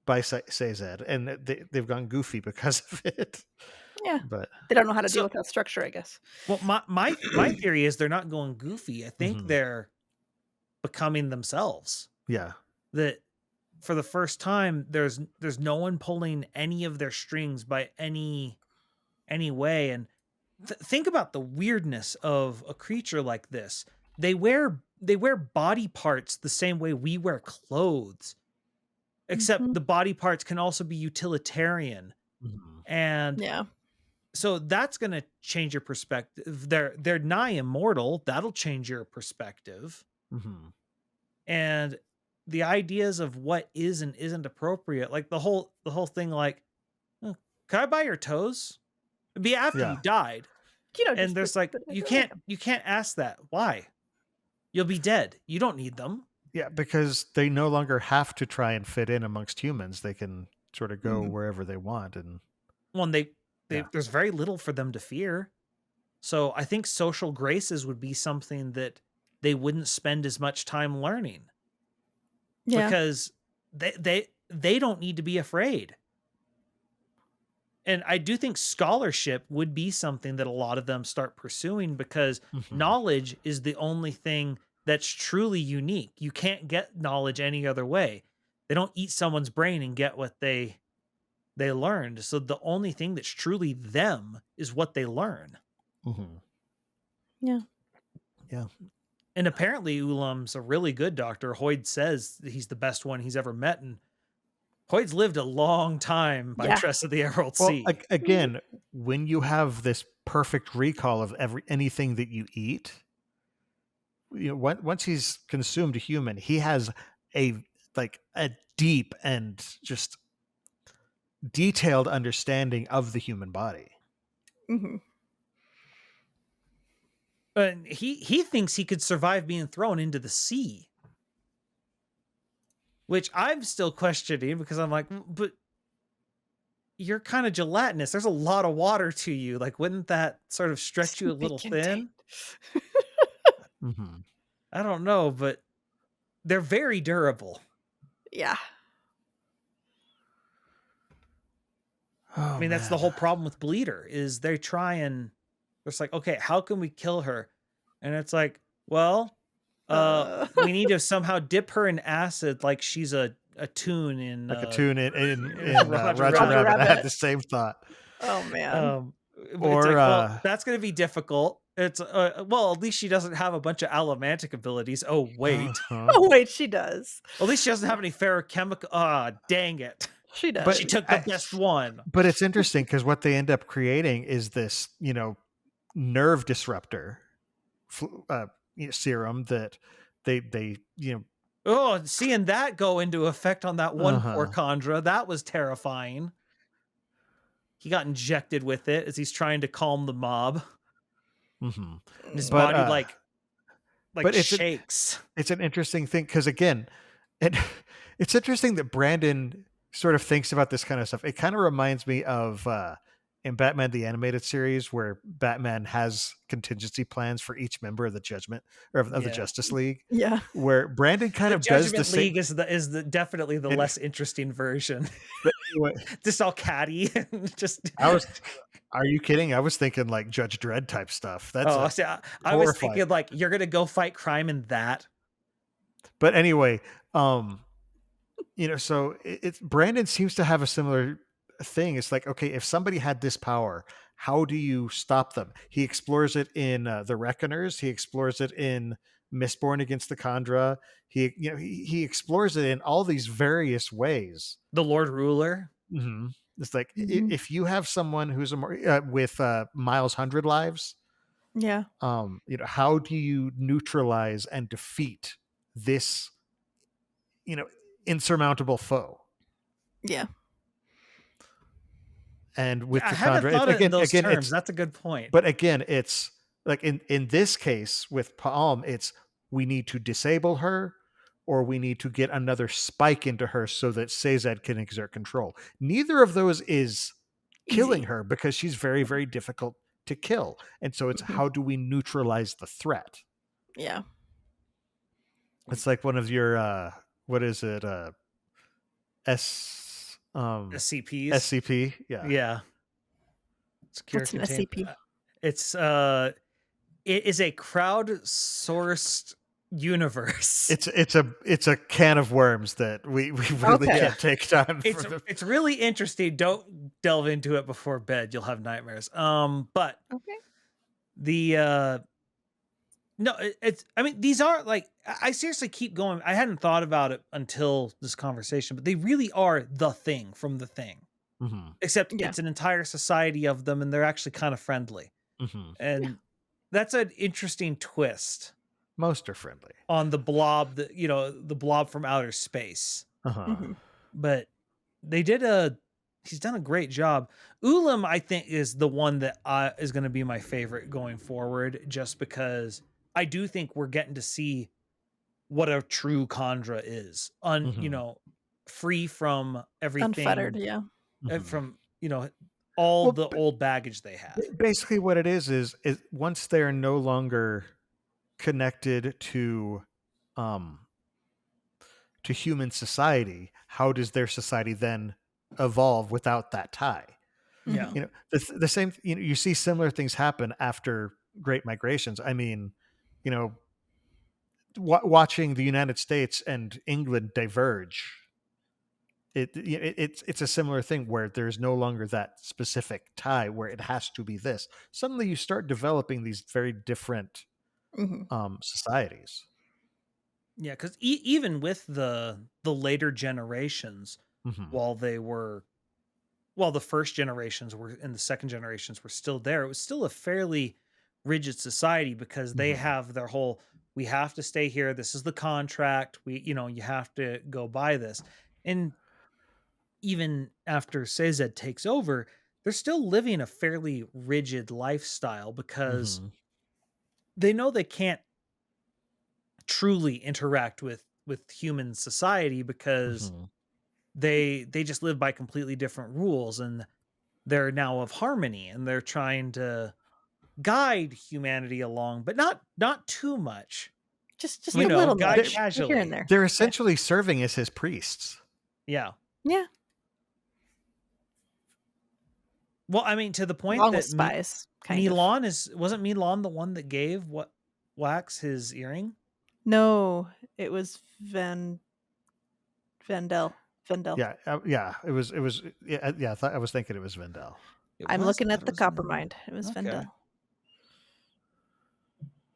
by Sazed, and they've gone goofy because of it. Yeah, but they don't know how to deal with that structure, I guess. Well, my theory is they're not going goofy. I think they're becoming themselves. Yeah. That for the first time, there's no one pulling any of their strings by any way. And think about the weirdness of a creature like this. They wear body parts the same way we wear clothes. Except the body parts can also be utilitarian. And so that's going to change your perspective. They're nigh immortal. That'll change your perspective. And the ideas of what is and isn't appropriate, like the whole thing, like, oh, can I buy your toes? It'd be after you died. And there's like, you can't ask that. Why? You'll be dead. You don't need them. Yeah, because they no longer have to try and fit in amongst humans. They can sort of go wherever they want. And there's very little for them to fear. So I think social graces would be something that they wouldn't spend as much time learning. Yeah. Because they don't need to be afraid. And I do think scholarship would be something that a lot of them start pursuing, because knowledge is the only thing that's truly unique. You can't get knowledge any other way. They don't eat someone's brain and get what they learned. So the only thing that's truly them is what they learn. Yeah. Yeah. And apparently Ulam's a really good doctor. Hoyd says he's the best one he's ever met. And Hoyd's lived a long time by Tress of the Emerald Sea. Again, when you have this perfect recall of anything that you eat, once he's consumed a human, he has a deep and just detailed understanding of the human body. Mm-hmm. And he thinks he could survive being thrown into the sea, which I'm still questioning because I'm like, but you're kind of gelatinous. There's a lot of water to you. Like, wouldn't that sort of stretch you a little thin? Mm-hmm. I don't know, but they're very durable. Yeah. Oh, I mean, that's the whole problem with Bleeder is they try and it's like, okay, how can we kill her? And it's like, well, we need to somehow dip her in acid like she's a tune in like a tune in Roger Rabbit. Rabbit. I had the same thought. Oh man. Or it's like, well, that's going to be difficult. It's well, at least she doesn't have a bunch of allomantic abilities. Oh wait, oh wait, she does. At least she doesn't have any ferrochemical. Ah, dang it. She does. But she took the best one. But it's interesting because what they end up creating is this, nerve disruptor serum that they Oh, seeing that go into effect on that one poor Kandra, that was terrifying. He got injected with it as he's trying to calm the mob. Mm-hmm. And his body like but shakes. It's an interesting thing because again, it's interesting that Brandon sort of thinks about this kind of stuff. It kind of reminds me of in Batman the Animated Series, where Batman has contingency plans for each member of the Judgment or of the Justice League. Yeah, where Brandon kind of does the same. League is definitely the less interesting version. Anyway, just all catty and just. Are you kidding? I was thinking like Judge Dredd type stuff. That's I was thinking like you're gonna go fight crime in that. But anyway, so it's Brandon seems to have a similar thing. It's like, okay, if somebody had this power, how do you stop them? He explores it in the Reckoners. He explores it in Mistborn against the Kandra. He explores it in all these various ways. The Lord Ruler. Mm-hmm. It's like if you have someone who's with Miles 100 lives, how do you neutralize and defeat this, insurmountable foe? Yeah. And with I haven't thought of those terms. That's a good point. But again, it's like in this case with Palm, it's we need to disable her, or we need to get another spike into her so that Sazed can exert control. Neither of those is killing her because she's very, very difficult to kill. And so it's how do we neutralize the threat? Yeah. It's like one of your what is it? SCPs. SCP. Yeah. Yeah. What's an SCP? It's it is a crowdsourced universe. It's a can of worms that we really can't take time for. It's really interesting. Don't delve into it before bed. You'll have nightmares. But okay. The no, I mean, these are like, I seriously keep going. I hadn't thought about it until this conversation, but they really are the thing from the thing. Mm-hmm. Except it's an entire society of them, and they're actually kind of friendly. Mm-hmm. And that's an interesting twist. Most are friendly on the blob, the blob from outer space. But he's done a great job. Ulam, I think, is the one that is going to be my favorite going forward, just because I do think we're getting to see what a true Kandra is, free from everything, unfettered, from all the old baggage they have. Basically, what it is once they're no longer connected to human society, how does their society then evolve without that tie? Yeah. The same, you see similar things happen after great migrations. I mean, watching the United States and England diverge, it's a similar thing where there's no longer that specific tie where it has to be this. Suddenly you start developing these very different societies. Yeah, because even with the later generations, while the first generations were and the second generations were still there, it was still a fairly rigid society because they have their whole we have to stay here. This is the contract. You have to go by this. And even after Sazed takes over, they're still living a fairly rigid lifestyle because they know they can't truly interact with human society because they just live by completely different rules, and they're now of harmony, and they're trying to guide humanity along, but not too much. Just a little guide nudge casually here and there. They're essentially serving as his priests. Yeah. Yeah. Well, I mean, to the point Along that with spies, Milan wasn't Milan the one that gave Wax his earring? No, it was Vendel. Yeah, It was. Yeah. I was thinking it was Vendel. I'm looking at the Coppermind. It was Vendel.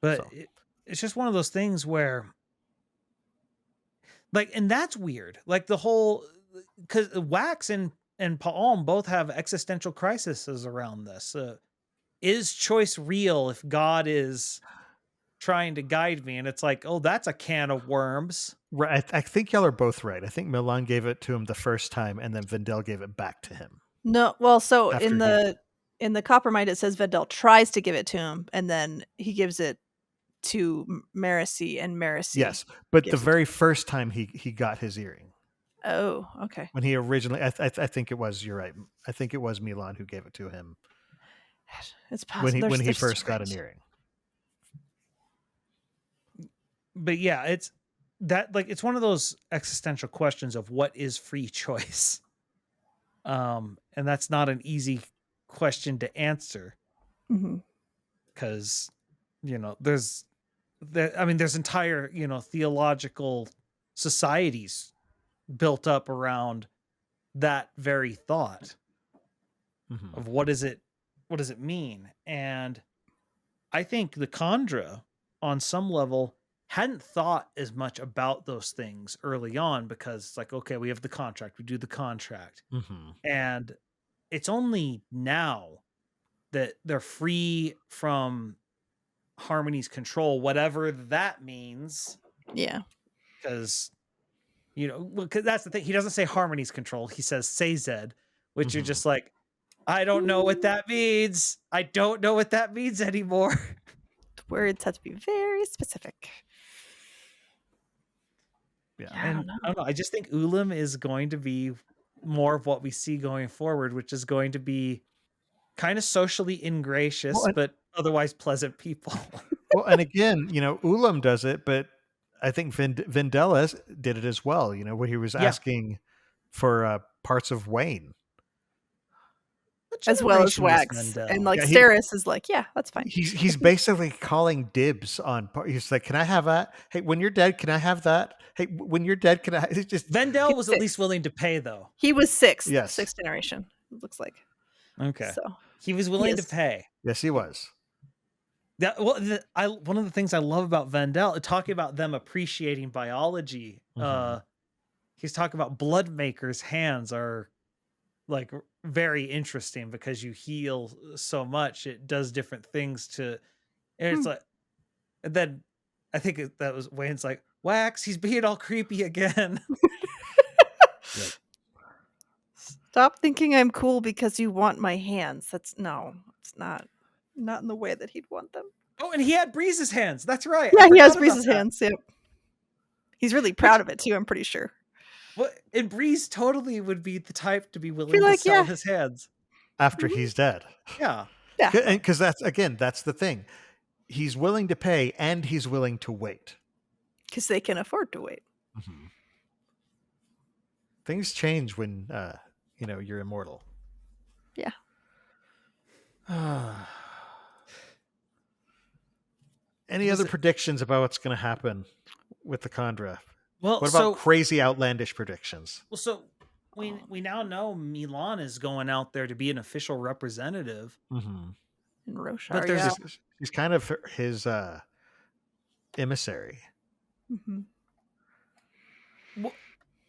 But it's just one of those things where, like, and that's weird. Like the whole, because Wax and Paalm both have existential crises around this. Is choice real if God is trying to guide me? And it's like, oh, that's a can of worms. Right. I think y'all are both right. I think Milan gave it to him the first time, and then Vendel gave it back to him. No, well, so in the Coppermind, it says Vendel tries to give it to him, and then he gives it to Marasi, and Marasi. Yes, but the very first time he got his earring. Oh, okay. When he originally, I think it was. You're right. I think it was Milan who gave it to him. It's possible when he first got an earring. But yeah, it's that, like, it's one of those existential questions of what is free choice. And that's not an easy question to answer. Because, there's entire, theological societies built up around that very thought of what does it mean? And I think the Kandra, on some level, hadn't thought as much about those things early on because it's like, okay, we have the contract, we do the contract. And it's only now that they're free from Harmony's control, whatever that means. Yeah. Because, because that's the thing. He doesn't say Harmony's control. He says Sazed, which you're just like, I don't know what that means. I don't know what that means anymore. The words have to be very specific. Yeah, and I don't know. I just think Ulam is going to be more of what we see going forward, which is going to be kind of socially ingracious, but otherwise pleasant people. Well, and again, Ulam does it, but I think Vendel did it as well. When he was asking for parts of Wayne. As well as Wax. And Steris is like, yeah, that's fine. He's basically calling dibs on. He's like, can I have that? Hey, when you're dead, can I have that? Hey, when you're dead, can I? It's just Vendel was at least willing to pay, though. He was sixth generation, it looks like. Okay. So he was willing to pay. Yes, he was. One of the things I love about Vendel, talking about them appreciating biology, he's talking about blood makers' hands are like very interesting because you heal so much. It does different things to, and it's like, and then I think that was Wayne's like, Wax, he's being all creepy again. Stop thinking I'm cool because you want my hands. It's not in the way that he'd want them. Oh, and he had Breeze's hands. That's right. Yeah, he has Breeze's hands. Yep. He's really proud of it too, I'm pretty sure. Well, and Breeze totally would be the type to be willing to sell his hands after he's dead. Yeah. Yeah. Because that's the thing. He's willing to pay and he's willing to wait. Because they can afford to wait. Things change when you're immortal. Yeah. Any other predictions about what's going to happen with the Kandra? Well, what about crazy outlandish predictions? Well, so we now know Milan is going out there to be an official representative. In Roshar, but he's kind of his emissary. Well,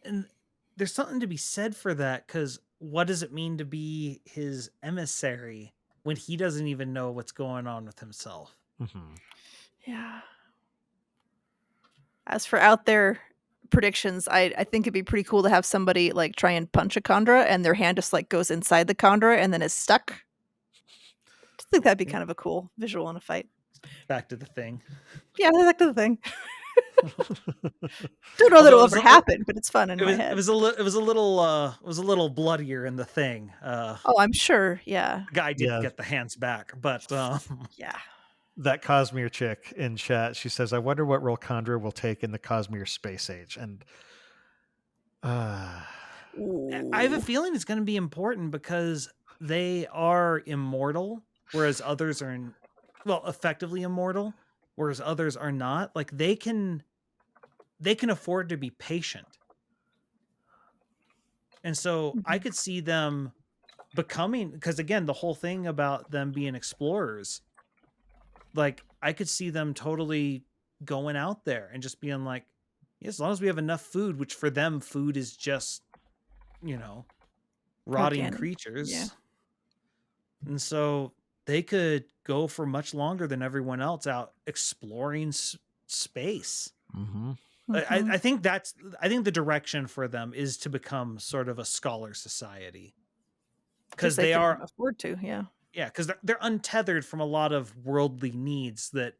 and there's something to be said for that, because what does it mean to be his emissary when he doesn't even know what's going on with himself? Yeah. As for out there predictions, I think it'd be pretty cool to have somebody like try and punch a Kandra and their hand just like goes inside the Kandra and then is stuck. I think that'd be kind of a cool visual in a fight. Back to the thing. Yeah, back to the thing. Don't know that it'll ever happen, but it's fun in my head. It was a little bloodier in the thing. Oh, I'm sure. Yeah. The guy did get the hands back, but yeah. That Cosmere chick in chat, she says, "I wonder what role Kandra will take in the Cosmere space age." And I have a feeling it's going to be important because they are immortal, whereas others are, effectively immortal, whereas others are not. Like they can afford to be patient, and so I could see them becoming, because again, the whole thing about them being explorers, like I could see them totally going out there and just being like, as long as we have enough food, which for them, food is just, rotting creatures. Yeah. And so they could go for much longer than everyone else out exploring space. Mm-hmm. I think the direction for them is to become sort of a scholar society. Because they are afford to, yeah. Yeah, because they're untethered from a lot of worldly needs that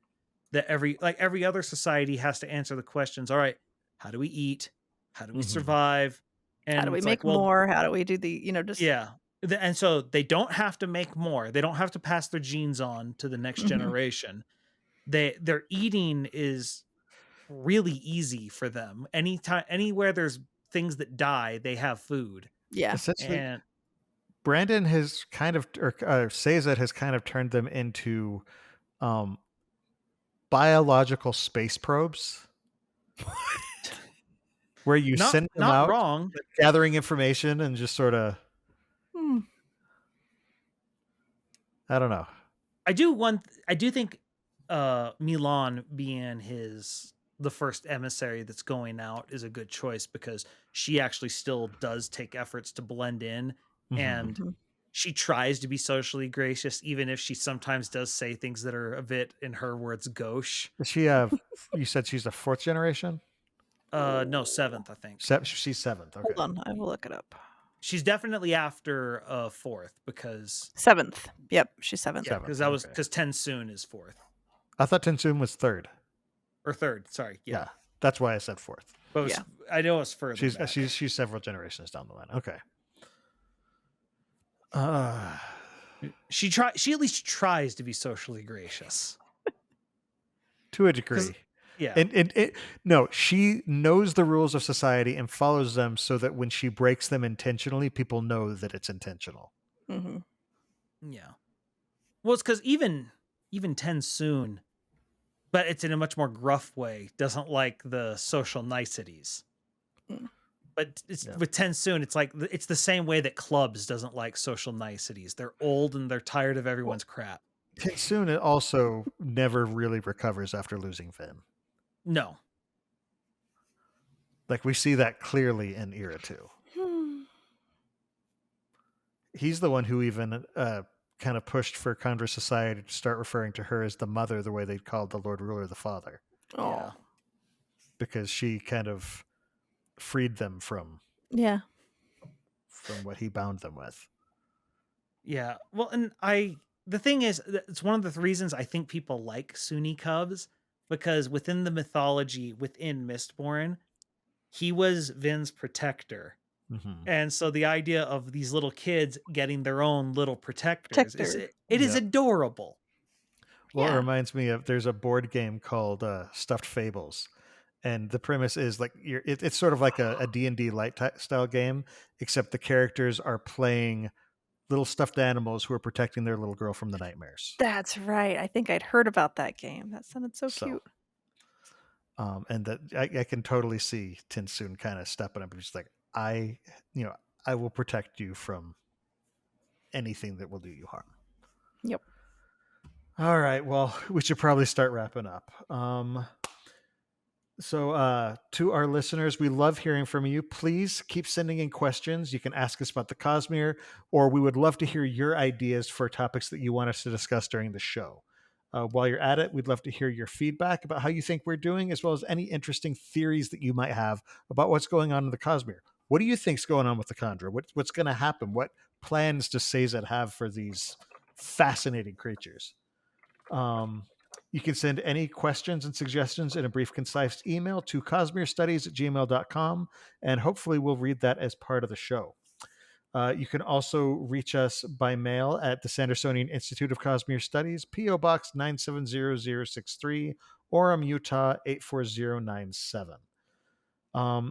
every other society has to answer the questions. All right, how do we eat? How do we survive? And how do we make more? How do we do and so they don't have to make more. They don't have to pass their genes on to the next generation. Their eating is really easy for them. Anywhere there's things that die, they have food. Yeah, and Brandon has kind of, or Seiza has kind of turned them into biological space probes. Where you send them out, wrong, gathering information and just sort of, I don't know. I do think Milan being the first emissary that's going out is a good choice, because she actually still does take efforts to blend in, and she tries to be socially gracious, even if she sometimes does say things that are a bit, in her words, gauche. Does she you said she's a 4th generation? No, 7th, I think. She's 7th. Okay. Hold on, I will look it up. She's definitely after 4th, because 7th. Yep, she's 7th. Yeah, because because Tensoon is 4th. I thought Tensoon was 3rd. Or 3rd, sorry. Yeah. That's why I said 4th. But I know it's further. She's several generations down the line. Okay. She at least tries to be socially gracious. To a degree. Yeah. And no, she knows the rules of society and follows them so that when she breaks them intentionally, people know that it's intentional. Mm-hmm. Yeah. Well, it's because even Tensoon, but it's in a much more gruff way, doesn't like the social niceties. But with Tensoon, it's like it's the same way that Clubs doesn't like social niceties. They're old and they're tired of everyone's crap. Tensoon also never really recovers after losing Vin. No. Like, we see that clearly in Era 2. He's the one who even kind of pushed for Kandra society to start referring to her as the mother, the way they called the Lord Ruler the father. Oh. Yeah. Because she kind of freed them from what he bound them with. Yeah. Well, and the thing is, it's one of the reasons I think people like Sunni Cubs, because within the mythology, within Mistborn, he was Vin's protector. Mm-hmm. And so the idea of these little kids getting their own little protectors is adorable. Well, it reminds me of, there's a board game called Stuffed Fables. And the premise is like, it's sort of like a D&D light style game, except the characters are playing little stuffed animals who are protecting their little girl from the nightmares. That's right. I think I'd heard about that game. That sounded so cute. And that I can totally see Tensoon kind of stepping up and just like, I will protect you from anything that will do you harm. Yep. All right. Well, we should probably start wrapping up. So to our listeners, we love hearing from you. Please keep sending in questions. You can ask us about the Cosmere, or we would love to hear your ideas for topics that you want us to discuss during the show. While you're at it, we'd love to hear your feedback about how you think we're doing, as well as any interesting theories that you might have about what's going on in the Cosmere. What do you think's going on with the Kandra? What's going to happen? What plans does Sazed have for these fascinating creatures? You can send any questions and suggestions in a brief, concise email to cosmerestudies@gmail.com, and hopefully we'll read that as part of the show. You can also reach us by mail at the Sandersonian Institute of Cosmere Studies, P.O. Box 970063, Orem, Utah 84097.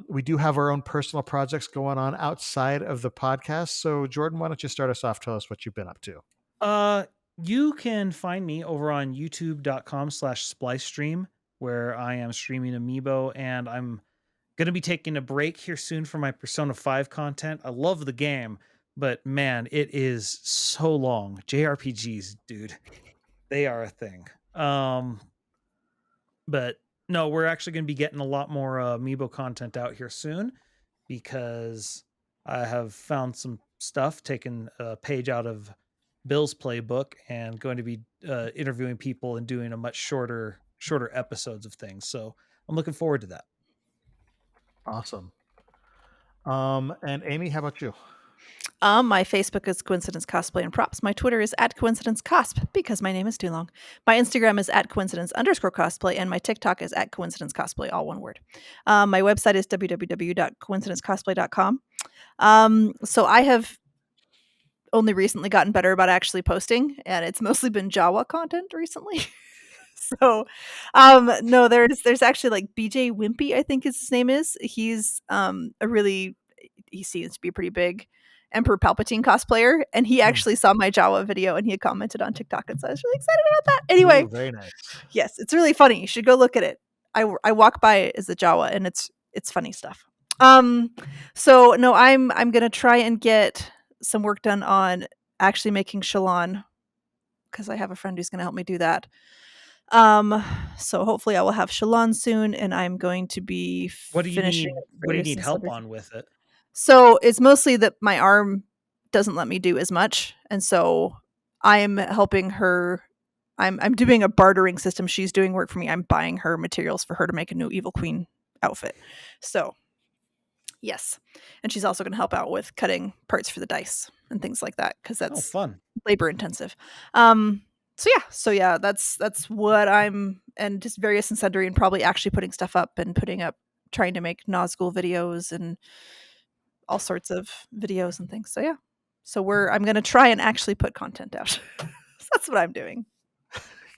We do have our own personal projects going on outside of the podcast. So, Jordan, why don't you start us off? Tell us what you've been up to. You can find me over on youtube.com/splicestream, where I am streaming Amiibo, and I'm going to be taking a break here soon for my Persona 5 content. I love the game, but man, it is so long. JRPGs, dude, they are a thing. But no, we're actually going to be getting a lot more Amiibo content out here soon, because I have found some stuff, taken a page out of Bill's playbook, and going to be interviewing people and doing a much shorter episodes of things. So I'm looking forward to that. Awesome. And Amy, how about you? My Facebook is Coincidence Cosplay and Props. My Twitter is @CoincidenceCosp because my name is too long. My Instagram is @coincidence_cosplay, and my TikTok is @coincidencecosplay, all one word. My website is www.coincidencecosplay.com. So I have only recently gotten better about actually posting, and it's mostly been Jawa content recently. So no, there's actually like BJ Wimpy, I think his name is. He's he seems to be a pretty big Emperor Palpatine cosplayer, and he actually saw my Jawa video and he had commented on TikTok, and so I was really excited about that. Anyway, very nice. Yes, it's really funny. You should go look at it. I walk by it as a Jawa, and it's funny stuff. So no, I'm gonna try and get some work done on actually making Shalon, because I have a friend who's gonna help me do that. So hopefully I will have Shalon soon, and I'm going to be finishing. What do you need help on with it? So it's mostly that my arm doesn't let me do as much, and so I'm helping her. I'm doing a bartering system. She's doing work for me. I'm buying her materials for her to make a new Evil Queen outfit. So yes, and she's also going to help out with cutting parts for the dice and things like that, because that's fun, labor intensive. So yeah, that's what I'm, and just various and sundry, and probably actually putting stuff up and trying to make Nazgul videos and all sorts of videos and things. So yeah, so I'm going to try and actually put content out. That's what I'm doing.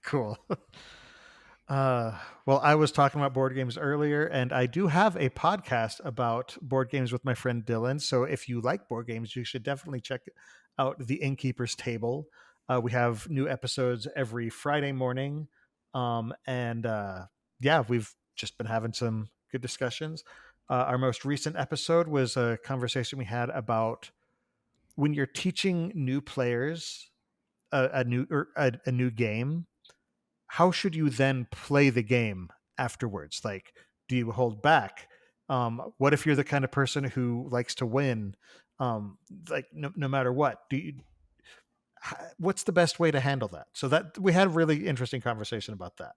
Cool. Well, I was talking about board games earlier, and I do have a podcast about board games with my friend Dylan. So if you like board games, you should definitely check out The Innkeeper's Table. We have new episodes every Friday morning. Yeah, we've just been having some good discussions. Our most recent episode was a conversation we had about when you're teaching new players a new game, how should you then play the game afterwards? Like, do you hold back? What if you're the kind of person who likes to win? Like no matter what, what's the best way to handle that? So that we had a really interesting conversation about that.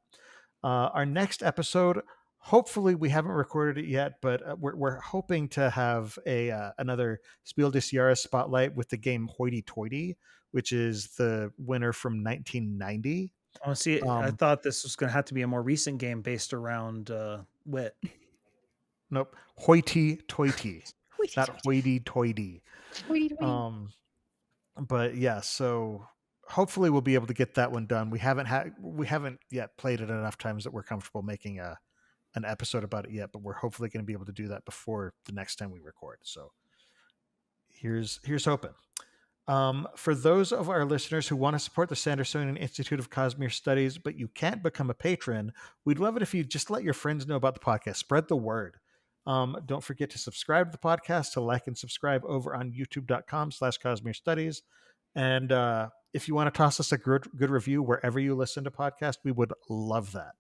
Our next episode, hopefully we haven't recorded it yet, but we're hoping to have another Spiel des Jahres spotlight with the game Hoity Toity, which is the winner from 1990. Oh, see, I thought this was going to have to be a more recent game based around wit. Nope, Hoity Toity, not Hoity Toity. But yeah, so hopefully we'll be able to get that one done. We haven't yet played it enough times that we're comfortable making an episode about it yet, but we're hopefully going to be able to do that before the next time we record. So here's hoping. For those of our listeners who want to support the Sandersonian Institute of Cosmere Studies, but you can't become a patron, we'd love it if you just let your friends know about the podcast. Spread the word. Don't forget to subscribe to the podcast, to like and subscribe over on youtube.com/Cosmere Studies. And if you want to toss us a good review wherever you listen to podcasts, we would love that.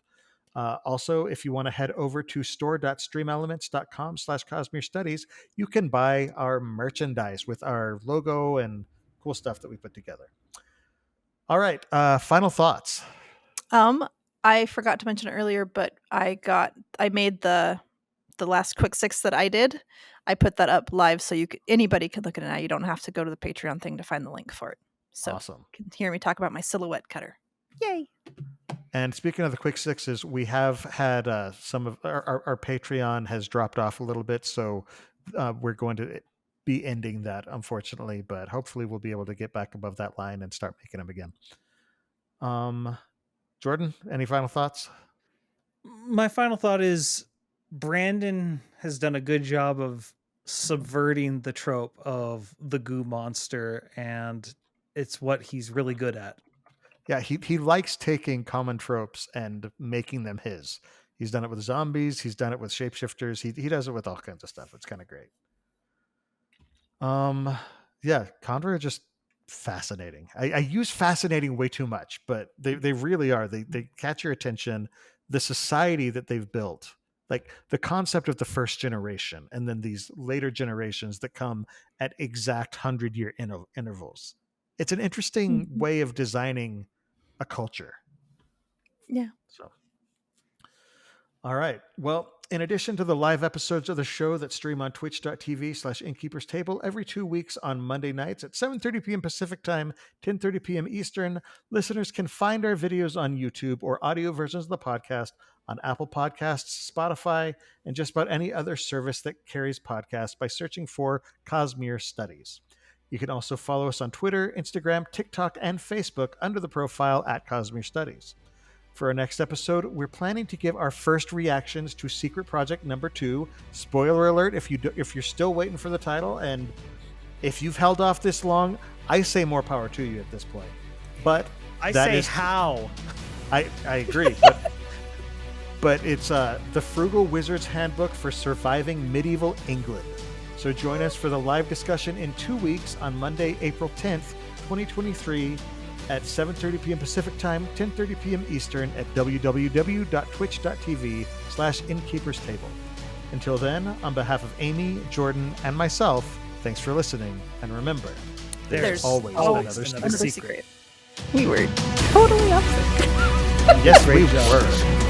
Also, if you want to head over to store.streamelements.com/Cosmere Studies, you can buy our merchandise with our logo and cool stuff that we put together. All right. Final thoughts. I forgot to mention it earlier, but I made the last quick six that I did. I put that up live so anybody could look at it now. You don't have to go to the Patreon thing to find the link for it. So Awesome. You can hear me talk about my silhouette cutter. Yay. And speaking of the quick sixes, we have had some of our Patreon has dropped off a little bit, so we're going to be ending that, unfortunately, but hopefully we'll be able to get back above that line and start making them again. Jordan, any final thoughts? My final thought is Brandon has done a good job of subverting the trope of the goo monster, and it's what he's really good at. Yeah, he likes taking common tropes and making them his. He's done it with zombies. He's done it with shapeshifters. He does it with all kinds of stuff. It's kind of great. Yeah, Kandra are just fascinating. I use fascinating way too much, but they really are. They catch your attention. The society that they've built, like the concept of the first generation, and then these later generations that come at exact 100-year intervals. It's an interesting way of designing a culture. Yeah. So, all right. Well, in addition to the live episodes of the show that stream on twitch.tv/Innkeeper's Table every 2 weeks on Monday nights at 7:30 p.m. Pacific Time, 10:30 p.m. Eastern, listeners can find our videos on YouTube or audio versions of the podcast on Apple Podcasts, Spotify, and just about any other service that carries podcasts by searching for Cosmere Studies. You can also follow us on Twitter, Instagram, TikTok, and Facebook under the profile at Cosmere Studies. For our next episode, we're planning to give our first reactions to Secret Project number 2. Spoiler alert, if you're still waiting for the title, and if you've held off this long, I say more power to you at this point. But I say how. I agree, but it's the Frugal Wizard's Handbook for Surviving Medieval England. So join us for the live discussion in 2 weeks on Monday, April 10th, 2023 at 7:30 p.m. Pacific Time, 10:30 p.m. Eastern at www.twitch.tv/InnkeepersTable. Until then, on behalf of Amy, Jordan, and myself, thanks for listening. And remember, there's always another secret. We were totally opposite. Yes, we were.